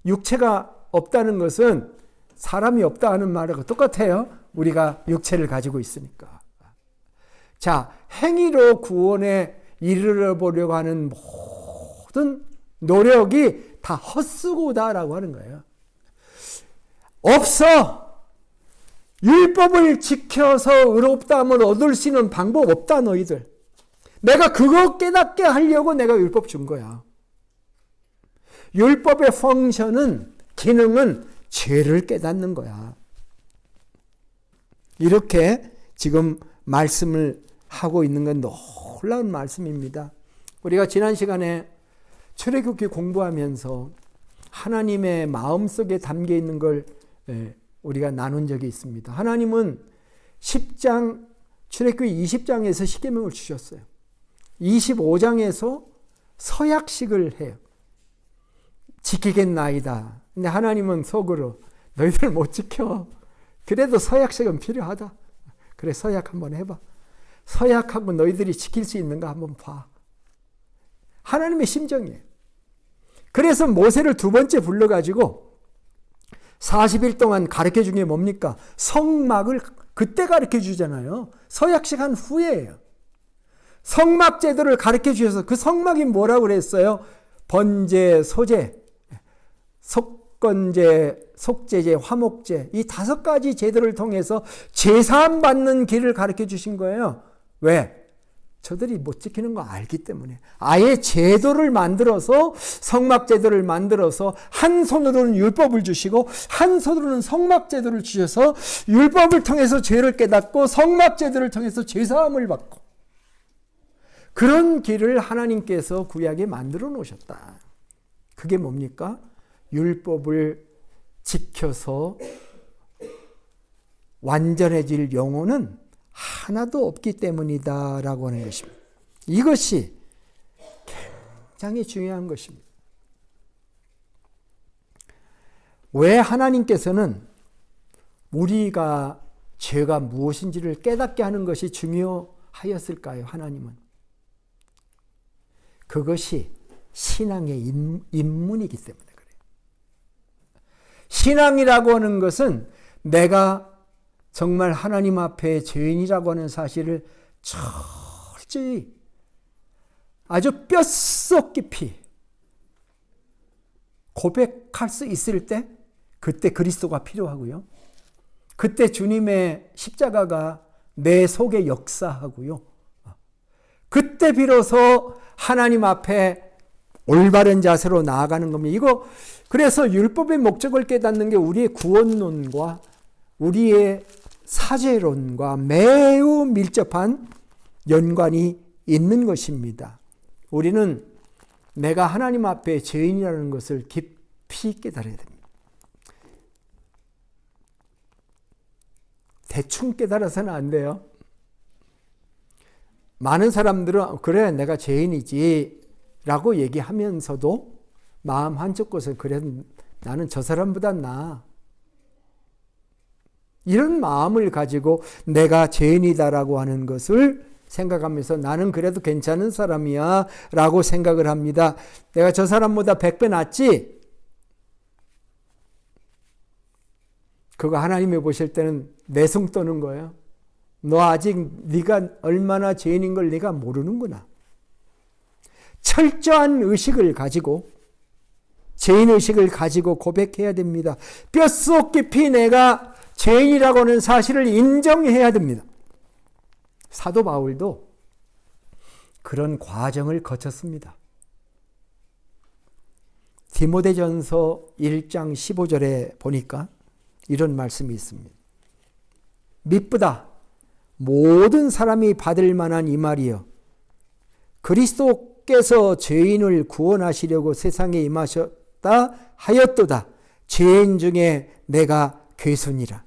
Speaker 1: 육체가 없다는 것은 사람이 없다 하는 말하고 똑같아요. 우리가 육체를 가지고 있으니까. 자, 행위로 구원에 이르러 보려고 하는 모든 노력이 다 헛수고다라고 하는 거예요. 없어. 율법을 지켜서 의롭다함을 얻을 수 있는 방법 없다 너희들. 내가 그거 깨닫게 하려고 내가 율법 준 거야. 율법의 펑션은, 기능은 죄를 깨닫는 거야. 이렇게 지금 말씀을 하고 있는 건 놀라운 말씀입니다. 우리가 지난 시간에 출애굽기 공부하면서 하나님의 마음속에 담겨 있는 걸 우리가 나눈 적이 있습니다. 하나님은 10장, 출애굽기 20장에서 십계명을 주셨어요. 25장에서 서약식을 해요. 지키겠나이다. 근데 하나님은 속으로 너희들 못 지켜. 그래도 서약식은 필요하다. 그래, 서약 한번 해봐. 서약하고 너희들이 지킬 수 있는가 한번 봐. 하나님의 심정이에요. 그래서 모세를 두 번째 불러가지고 40일 동안 가르쳐 준 게 뭡니까? 성막을 그때 가르쳐 주잖아요. 서약식 한 후에예요. 성막 제도를 가르쳐 주셔서 그 성막이 뭐라고 그랬어요? 번제, 소제, 속건제, 속제제, 화목제, 이 5가지 제도를 통해서 제사함 받는 길을 가르쳐 주신 거예요. 왜? 저들이 못 지키는 거 알기 때문에. 아예 제도를 만들어서, 성막 제도를 만들어서 한 손으로는 율법을 주시고 한 손으로는 성막 제도를 주셔서 율법을 통해서 죄를 깨닫고 성막 제도를 통해서 제사함을 받고, 그런 길을 하나님께서 구약에 만들어 놓으셨다. 그게 뭡니까? 율법을 지켜서 완전해질 영혼은 하나도 없기 때문이다 라고 하는 것입니다. 이것이 굉장히 중요한 것입니다. 왜 하나님께서는 우리가 죄가 무엇인지를 깨닫게 하는 것이 중요하였을까요? 하나님은 그것이 신앙의 입문이기 때문에 그래요. 신앙이라고 하는 것은 내가 정말 하나님 앞에 죄인이라고 하는 사실을 철저히 아주 뼛속 깊이 고백할 수 있을 때, 그때 그리스도가 필요하고요. 그때 주님의 십자가가 내 속에 역사하고요. 그때 비로소 하나님 앞에 올바른 자세로 나아가는 겁니다. 이거 그래서 율법의 목적을 깨닫는 게 우리의 구원론과 우리의 사죄론과 매우 밀접한 연관이 있는 것입니다. 우리는 내가 하나님 앞에 죄인이라는 것을 깊이 깨달아야 됩니다. 대충 깨달아서는 안 돼요. 많은 사람들은 그래 내가 죄인이지 라고 얘기하면서도 마음 한쪽 곳에 그래 나는 저 사람보다 나아. 이런 마음을 가지고 내가 죄인이다라고 하는 것을 생각하면서 나는 그래도 괜찮은 사람이야 라고 생각을 합니다. 내가 저 사람보다 100배 낫지? 그거 하나님이 보실 때는 내숭 떠는 거예요. 너 아직 네가 얼마나 죄인인 걸 네가 모르는구나. 철저한 의식을 가지고 죄인의식을 가지고 고백해야 됩니다. 뼛속 깊이 내가 죄인이라고 하는 사실을 인정해야 됩니다. 사도 바울도 그런 과정을 거쳤습니다. 디모데전서 1장 15절에 보니까 이런 말씀이 있습니다. 미쁘다. 모든 사람이 받을 만한 이 말이여. 그리스도께서 죄인을 구원하시려고 세상에 임하셨다 하였도다. 죄인 중에 내가 괴순이라.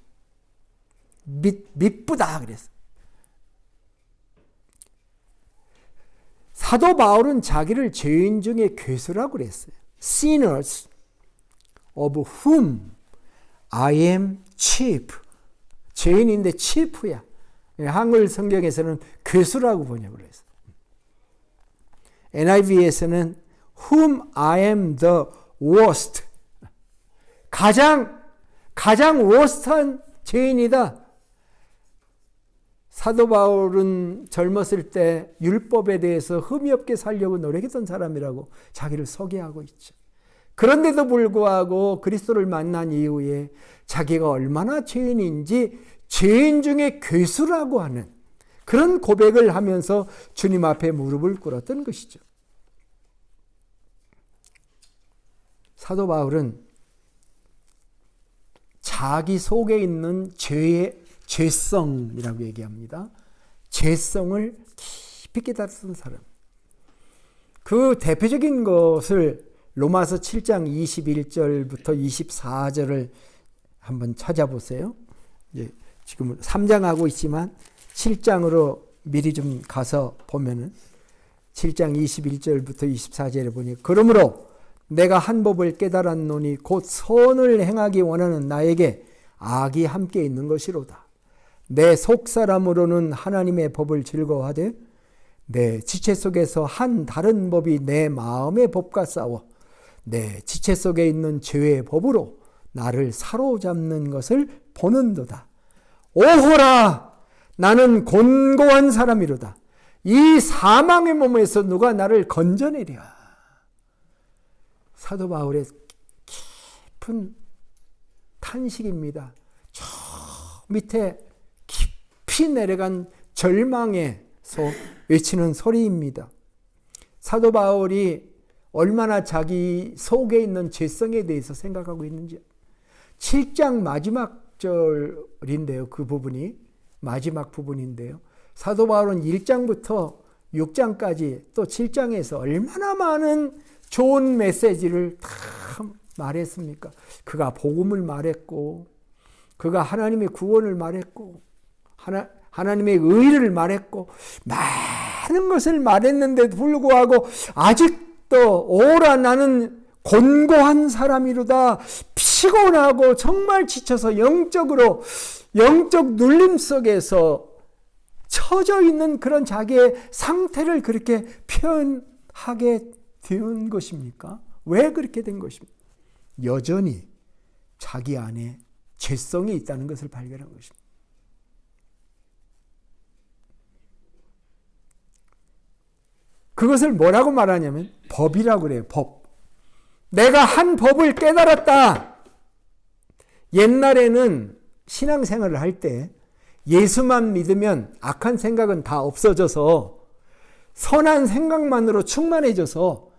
Speaker 1: 미쁘다 그랬어. 사도 바울은 자기를 죄인 중에 괴수라고 그랬어요. Sinners of whom I am chief. 죄인인데 chief야. 한글 성경에서는 괴수라고 번역을 했어요. NIV에서는 whom I am the worst. 가장 worst한 죄인이다. 사도 바울은 젊었을 때 율법에 대해서 흠이 없게 살려고 노력했던 사람이라고 자기를 소개하고 있죠. 그런데도 불구하고 그리스도를 만난 이후에 자기가 얼마나 죄인인지 죄인 중에 괴수라고 하는 그런 고백을 하면서 주님 앞에 무릎을 꿇었던 것이죠. 사도 바울은 자기 속에 있는 죄성이라고 얘기합니다. 죄성을 깊이 깨달았던 사람. 그 대표적인 것을 로마서 7장 21절부터 24절을 한번 찾아보세요. 지금 3장 하고 있지만 7장으로 미리 좀 가서 보면은 7장 21절부터 24절에 보니 그러므로 내가 한 법을 깨달았노니 곧 선을 행하기 원하는 나에게 악이 함께 있는 것이로다. 내 속사람으로는 하나님의 법을 즐거워하되 내 지체 속에서 한 다른 법이 내 마음의 법과 싸워 내 지체 속에 있는 죄의 법으로 나를 사로잡는 것을 보는도다. 오호라 나는 곤고한 사람이로다. 이 사망의 몸에서 누가 나를 건져내랴. 사도 바울의 깊은 탄식입니다. 저 밑에 깊이 내려간 절망에서 외치는 소리입니다. 사도 바울이 얼마나 자기 속에 있는 죄성에 대해서 생각하고 있는지 7장 마지막 절인데요. 그 부분이 마지막 부분인데요. 사도 바울은 1장부터 6장까지 또 7장에서 얼마나 많은 좋은 메시지를 다 말했습니까? 그가 복음을 말했고 그가 하나님의 구원을 말했고 하나님의 의를 말했고 많은 것을 말했는데도 불구하고 아직도 오라 나는 곤고한 사람이로다. 피곤하고 정말 지쳐서 영적 눌림 속에서 처져 있는 그런 자기의 상태를 그렇게 표현하게 된 것입니까? 왜 그렇게 된 것입니까? 여전히 자기 안에 죄성이 있다는 것을 발견한 것입니다. 그것을 뭐라고 말하냐면 법이라고 그래요. 법. 내가 한 법을 깨달았다. 옛날에는 신앙생활을 할 때 예수만 믿으면 악한 생각은 다 없어져서 선한 생각만으로 충만해져서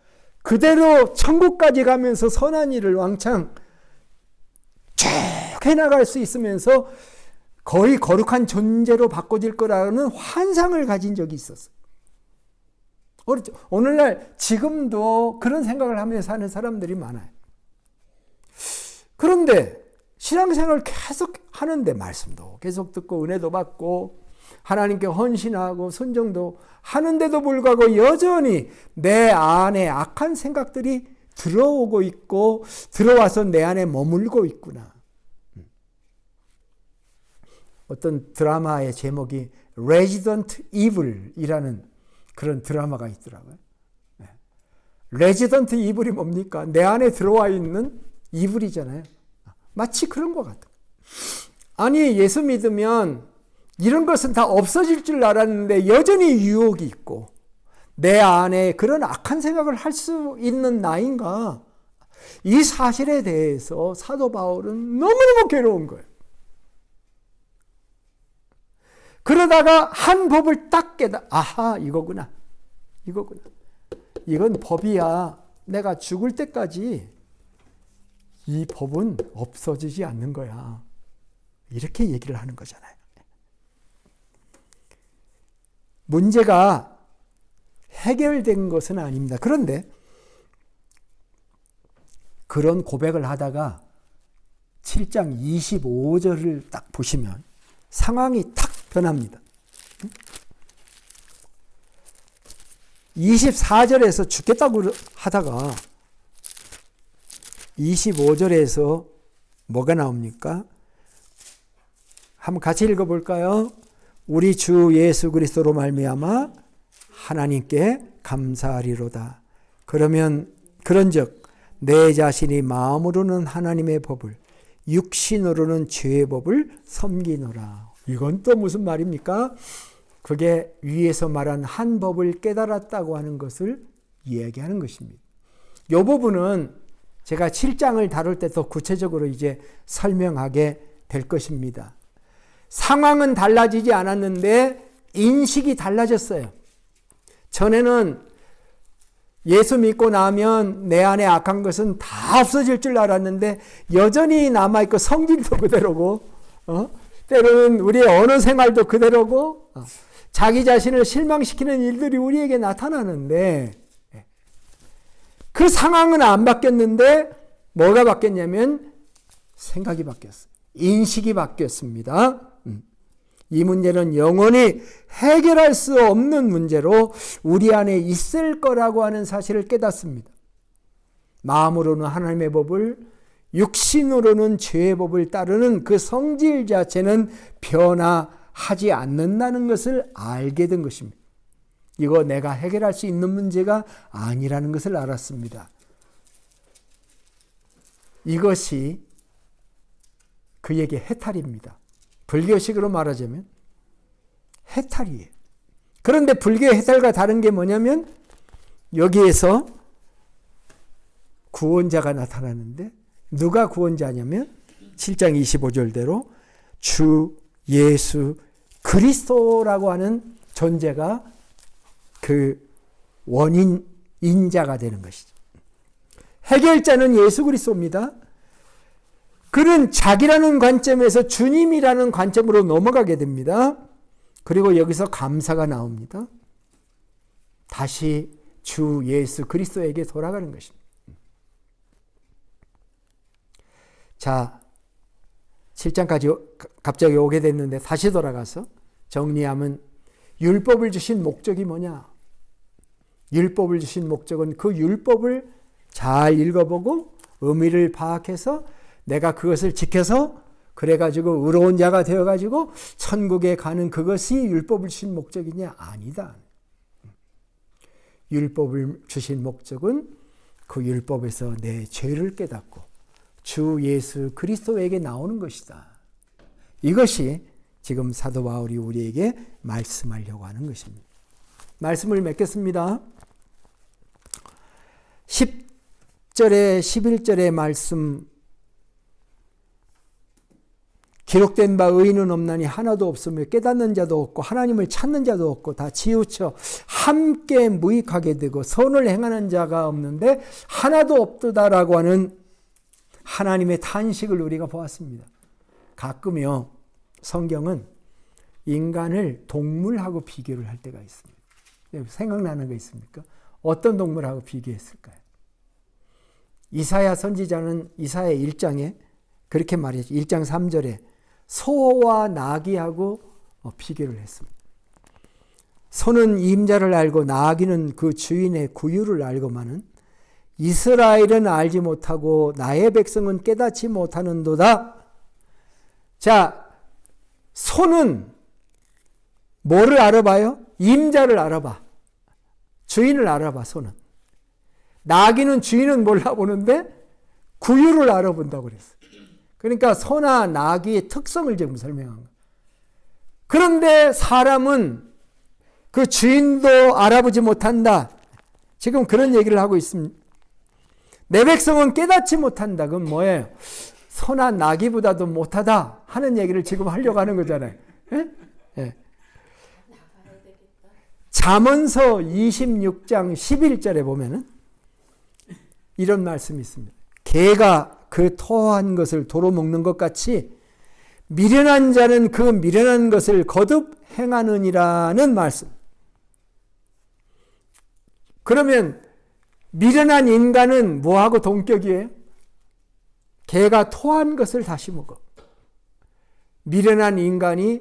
Speaker 1: 그대로 천국까지 가면서 선한 일을 왕창 쭉 해나갈 수 있으면서 거의 거룩한 존재로 바꿔질 거라는 환상을 가진 적이 있었어요. 오늘날 지금도 그런 생각을 하면서 사는 사람들이 많아요. 그런데 신앙생활을 계속 하는데 말씀도 계속 듣고 은혜도 받고 하나님께 헌신하고 순종도 하는데도 불구하고 여전히 내 안에 악한 생각들이 들어오고 있고 들어와서 내 안에 머물고 있구나. 어떤 드라마의 제목이 Resident Evil이라는 그런 드라마가 있더라고요. Resident Evil이 뭡니까? 내 안에 들어와 있는 이불이잖아요. 마치 그런 것 같아요. 아니, 예수 믿으면 이런 것은 다 없어질 줄 알았는데 여전히 유혹이 있고 내 안에 그런 악한 생각을 할 수 있는 나인가? 이 사실에 대해서 사도 바울은 너무너무 괴로운 거예요. 그러다가 한 법을 딱 아하, 이거구나. 이건 법이야. 내가 죽을 때까지 이 법은 없어지지 않는 거야. 이렇게 얘기를 하는 거잖아요. 문제가 해결된 것은 아닙니다. 그런데 그런 고백을 하다가 7장 25절을 딱 보시면 상황이 탁 변합니다. 24절에서 죽겠다고 하다가 25절에서 뭐가 나옵니까? 한번 같이 읽어볼까요? 우리 주 예수 그리스도로 말미암아 하나님께 감사하리로다. 그런즉 내 자신이 마음으로는 하나님의 법을 육신으로는 죄의 법을 섬기노라. 이건 또 무슨 말입니까? 그게 위에서 말한 한 법을 깨달았다고 하는 것을 이야기하는 것입니다. 이 부분은 제가 7장을 다룰 때 더 구체적으로 이제 설명하게 될 것입니다. 상황은 달라지지 않았는데 인식이 달라졌어요. 전에는 예수 믿고 나면 내 안에 악한 것은 다 없어질 줄 알았는데 여전히 남아있고 성질도 그대로고 때로는 우리의 언어 생활도 그대로고 자기 자신을 실망시키는 일들이 우리에게 나타나는데 그 상황은 안 바뀌었는데 뭐가 바뀌었냐면 생각이 바뀌었어요. 인식이 바뀌었습니다. 이 문제는 영원히 해결할 수 없는 문제로 우리 안에 있을 거라고 하는 사실을 깨닫습니다. 마음으로는 하나님의 법을, 육신으로는 죄의 법을 따르는 그 성질 자체는 변화하지 않는다는 것을 알게 된 것입니다. 이거 내가 해결할 수 있는 문제가 아니라는 것을 알았습니다. 이것이 그에게 해탈입니다. 불교식으로 말하자면 해탈이에요. 그런데 불교의 해탈과 다른 게 뭐냐면 여기에서 구원자가 나타나는데 누가 구원자냐면 7장 25절대로 주 예수 그리스도라고 하는 존재가 그 원인 인자가 되는 것이죠. 해결자는 예수 그리스도입니다. 그는 자기라는 관점에서 주님이라는 관점으로 넘어가게 됩니다. 그리고 여기서 감사가 나옵니다. 다시 주 예수 그리스도에게 돌아가는 것입니다. 자, 7장까지 갑자기 오게 됐는데 다시 돌아가서 정리하면 율법을 주신 목적이 뭐냐? 율법을 주신 목적은 그 율법을 잘 읽어보고 의미를 파악해서 내가 그것을 지켜서 그래가지고 의로운 자가 되어가지고 천국에 가는 그것이 율법을 주신 목적이냐? 아니다. 율법을 주신 목적은 그 율법에서 내 죄를 깨닫고 주 예수 그리스도에게 나오는 것이다. 이것이 지금 사도 바울이 우리에게 말씀하려고 하는 것입니다. 말씀을 맺겠습니다. 10절에 11절의 말씀 기록된 바 의인은 없나니 하나도 없으며 깨닫는 자도 없고 하나님을 찾는 자도 없고 다 치우쳐 함께 무익하게 되고 선을 행하는 자가 없는데 하나도 없도다라고 하는 하나님의 탄식을 우리가 보았습니다. 가끔요 성경은 인간을 동물하고 비교를 할 때가 있습니다. 생각나는 거 있습니까? 어떤 동물하고 비교했을까요? 이사야 선지자는 이사야 1장에 그렇게 말했죠. 1장 3절에 소와 나귀하고 비교를 했습니다. 소는 임자를 알고 나귀는 그 주인의 구유를 알고만은 이스라엘은 알지 못하고 나의 백성은 깨닫지 못하는도다. 자, 소는 뭐를 알아봐요? 임자를 알아봐. 주인을 알아봐, 소는. 나귀는 주인은 몰라보는데 구유를 알아본다고 그랬어요. 그러니까 소나 나귀의 특성을 지금 설명한 거예요. 그런데 사람은 그 주인도 알아보지 못한다. 지금 그런 얘기를 하고 있습니다. 내 백성은 깨닫지 못한다. 그건 뭐예요? 소나 나귀보다도 못하다 하는 얘기를 지금 하려고 하는 거잖아요. 예? 예. 잠언서 26장 11절에 보면은 이런 말씀이 있습니다. 개가 그 토한 것을 도로 먹는 것 같이 미련한 자는 그 미련한 것을 거듭 행하느니라는 말씀. 그러면 미련한 인간은 뭐하고 동격이에요? 개가 토한 것을 다시 먹어. 미련한 인간이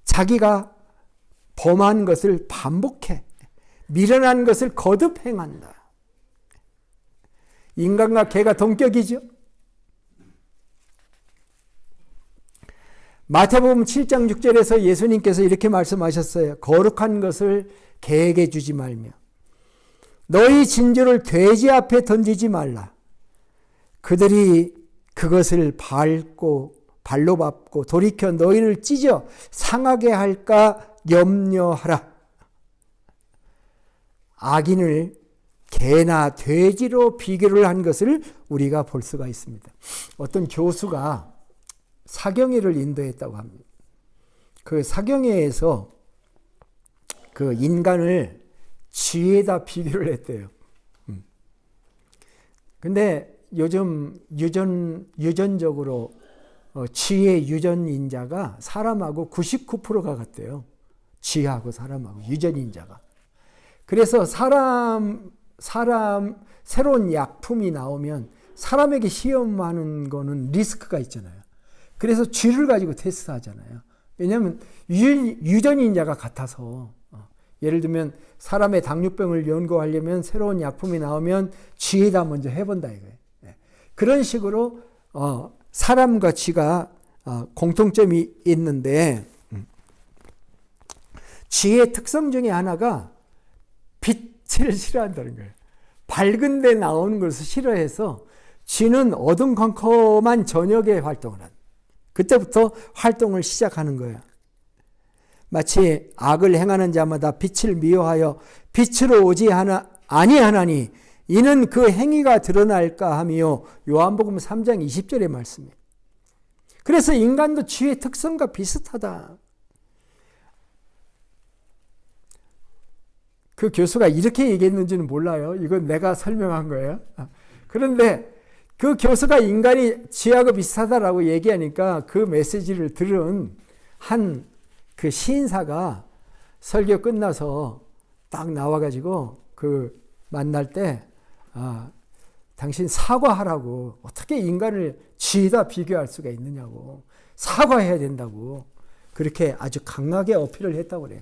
Speaker 1: 자기가 범한 것을 반복해. 미련한 것을 거듭 행한다. 인간과 개가 동격이죠. 마태복음 7장 6절에서 예수님께서 이렇게 말씀하셨어요. 거룩한 것을 개에게 주지 말며 너희 진주를 돼지 앞에 던지지 말라. 그들이 그것을 발로 밟고 돌이켜 너희를 찢어 상하게 할까 염려하라. 악인을 개나 돼지로 비교를 한 것을 우리가 볼 수가 있습니다. 어떤 교수가 사경회를 인도했다고 합니다. 그 사경회에서 그 인간을 쥐에다 비교를 했대요. 근데 요즘 유전적으로 쥐의 유전인자가 사람하고 99%가 같대요. 쥐하고 사람하고 유전인자가. 그래서 사람 새로운 약품이 나오면 사람에게 시험하는 거는 리스크가 있잖아요. 그래서 쥐를 가지고 테스트하잖아요. 왜냐하면 유전인자가 같아서. 예를 들면 사람의 당뇨병을 연구하려면 새로운 약품이 나오면 쥐에다 먼저 해본다 이거예요. 그런 식으로 사람과 쥐가 공통점이 있는데 쥐의 특성 중에 하나가 빛을 싫어한다는 거예요. 밝은 데 나오는 것을 싫어해서 쥐는 어둠컴컴한 저녁에 활동을 한다. 그때부터 활동을 시작하는 거예요. 마치 악을 행하는 자마다 빛을 미워하여 빛으로 오지 아니하나니 이는 그 행위가 드러날까 하며 요한복음 3장 20절의 말씀이에요. 그래서 인간도 쥐의 특성과 비슷하다. 그 교수가 이렇게 얘기했는지는 몰라요. 이건 내가 설명한 거예요. 그런데 그 교수가 인간이 쥐하고 비슷하다라고 얘기하니까 그 메시지를 들은 한 그 시인사가 설교 끝나서 딱 나와가지고 그 만날 때 당신 사과하라고, 어떻게 인간을 쥐에다 비교할 수가 있느냐고, 사과해야 된다고 그렇게 아주 강하게 어필을 했다고 그래요.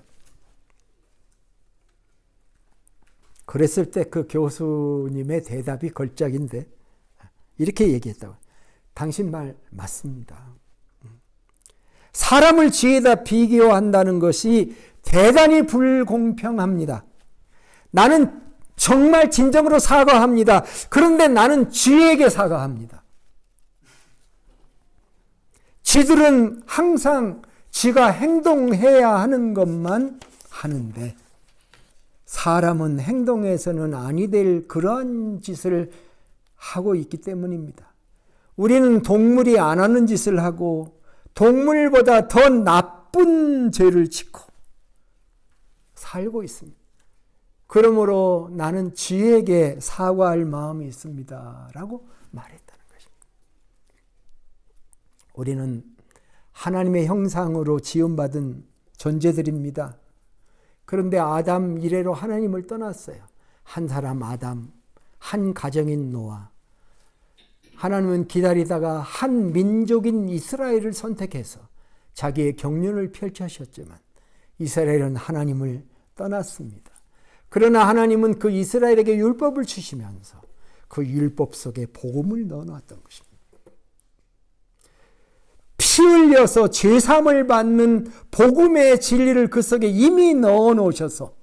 Speaker 1: 그랬을 때 그 교수님의 대답이 걸작인데 이렇게 얘기했다고. 당신 말 맞습니다. 사람을 쥐에다 비교한다는 것이 대단히 불공평합니다. 나는 정말 진정으로 사과합니다. 그런데 나는 쥐에게 사과합니다. 쥐들은 항상 쥐가 행동해야 하는 것만 하는데 사람은 행동에서는 아니 될 그러한 짓을 하고 있기 때문입니다. 우리는 동물이 안 하는 짓을 하고 동물보다 더 나쁜 죄를 짓고 살고 있습니다. 그러므로 나는 쥐에게 사과할 마음이 있습니다. 라고 말했다는 것입니다. 우리는 하나님의 형상으로 지음받은 존재들입니다. 그런데 아담 이래로 하나님을 떠났어요. 한 사람 아담, 한 가정인 노아. 하나님은 기다리다가 한 민족인 이스라엘을 선택해서 자기의 경륜을 펼치셨지만 이스라엘은 하나님을 떠났습니다. 그러나 하나님은 그 이스라엘에게 율법을 주시면서 그 율법 속에 복음을 넣어놨던 것입니다. 피 흘려서 죄사함을 받는 복음의 진리를 그 속에 이미 넣어놓으셔서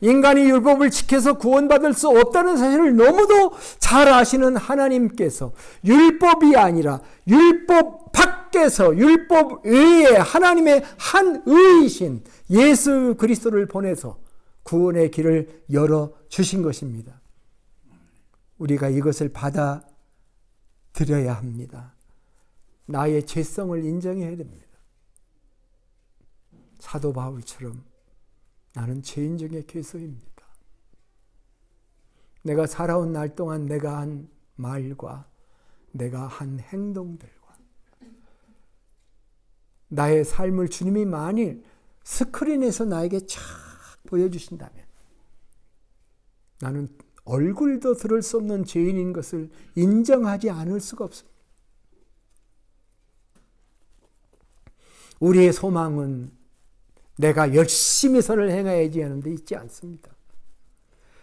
Speaker 1: 인간이 율법을 지켜서 구원받을 수 없다는 사실을 너무도 잘 아시는 하나님께서 율법이 아니라 율법 밖에서 율법 외에 하나님의 한 의이신 예수 그리스도를 보내서 구원의 길을 열어주신 것입니다. 우리가 이것을 받아들여야 합니다. 나의 죄성을 인정해야 됩니다. 사도 바울처럼 나는 죄인 중에 괴소입니다. 내가 살아온 날 동안 내가 한 말과 내가 한 행동들과 나의 삶을 주님이 만일 스크린에서 나에게 쫙 보여주신다면 나는 얼굴도 들을 수 없는 죄인인 것을 인정하지 않을 수가 없습니다. 우리의 소망은 내가 열심히 선을 행해야지 하는데 있지 않습니다.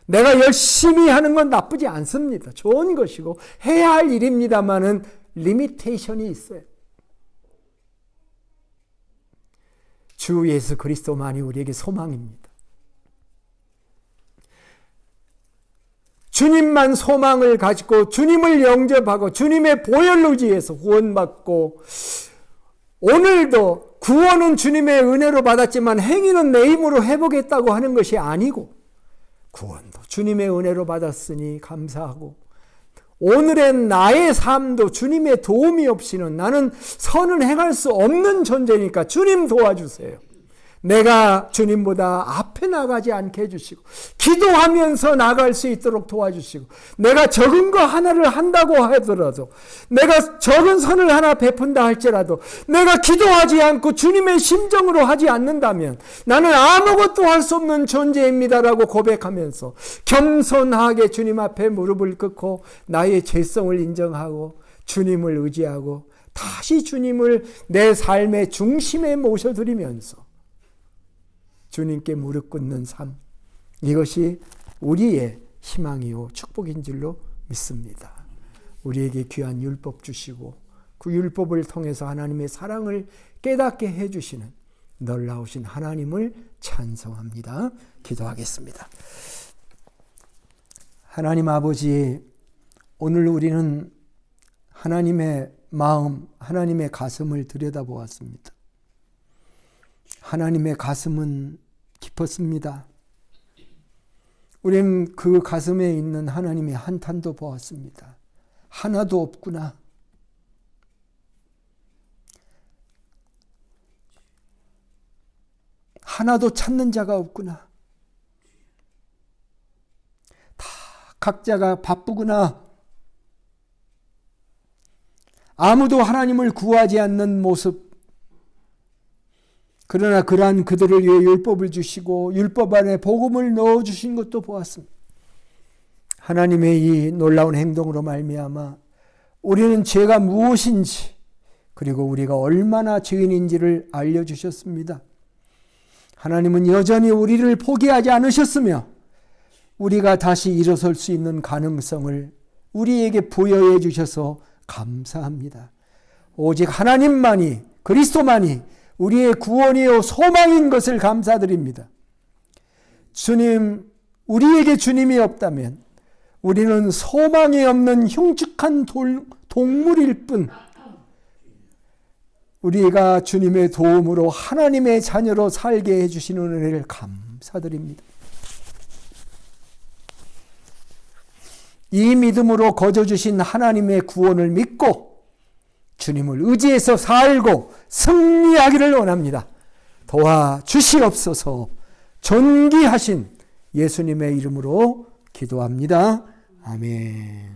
Speaker 1: 내가 열심히 하는 건 나쁘지 않습니다. 좋은 것이고 해야 할 일입니다만은 리미테이션이 있어요. 주 예수 그리스도만이 우리에게 소망입니다. 주님만 소망을 가지고 주님을 영접하고 주님의 보혈로 의지해서 구원받고 오늘도 구원은 주님의 은혜로 받았지만 행위는 내 힘으로 해보겠다고 하는 것이 아니고 구원도 주님의 은혜로 받았으니 감사하고 오늘의 나의 삶도 주님의 도움이 없이는 나는 선을 행할 수 없는 존재니까 주님 도와주세요. 내가 주님보다 앞에 나가지 않게 해주시고 기도하면서 나갈 수 있도록 도와주시고 내가 적은 거 하나를 한다고 하더라도 내가 적은 선을 하나 베푼다 할지라도 내가 기도하지 않고 주님의 심정으로 하지 않는다면 나는 아무것도 할 수 없는 존재입니다라고 고백하면서 겸손하게 주님 앞에 무릎을 꿇고 나의 죄성을 인정하고 주님을 의지하고 다시 주님을 내 삶의 중심에 모셔드리면서 주님께 무릎 꿇는 삶, 이것이 우리의 희망이요 축복인 줄로 믿습니다. 우리에게 귀한 율법 주시고 그 율법을 통해서 하나님의 사랑을 깨닫게 해주시는 놀라우신 하나님을 찬송합니다. 기도하겠습니다. 하나님 아버지, 오늘 우리는 하나님의 마음, 하나님의 가슴을 들여다보았습니다. 하나님의 가슴은 깊었습니다. 우리는 그 가슴에 있는 하나님의 한탄도 보았습니다. 하나도 없구나. 하나도 찾는 자가 없구나. 다 각자가 바쁘구나. 아무도 하나님을 구하지 않는 모습. 그러나 그러한 그들을 위해 율법을 주시고 율법 안에 복음을 넣어주신 것도 보았습니다. 하나님의 이 놀라운 행동으로 말미암아 우리는 죄가 무엇인지 그리고 우리가 얼마나 죄인인지를 알려주셨습니다. 하나님은 여전히 우리를 포기하지 않으셨으며 우리가 다시 일어설 수 있는 가능성을 우리에게 부여해 주셔서 감사합니다. 오직 하나님만이, 그리스도만이 우리의 구원이요 소망인 것을 감사드립니다. 주님, 우리에게 주님이 없다면 우리는 소망이 없는 흉측한 동물일 뿐, 우리가 주님의 도움으로 하나님의 자녀로 살게 해주시는 은혜를 감사드립니다. 이 믿음으로 거저주신 하나님의 구원을 믿고 주님을 의지해서 살고 승리하기를 원합니다. 도와주시옵소서. 존귀하신 예수님의 이름으로 기도합니다. 아멘.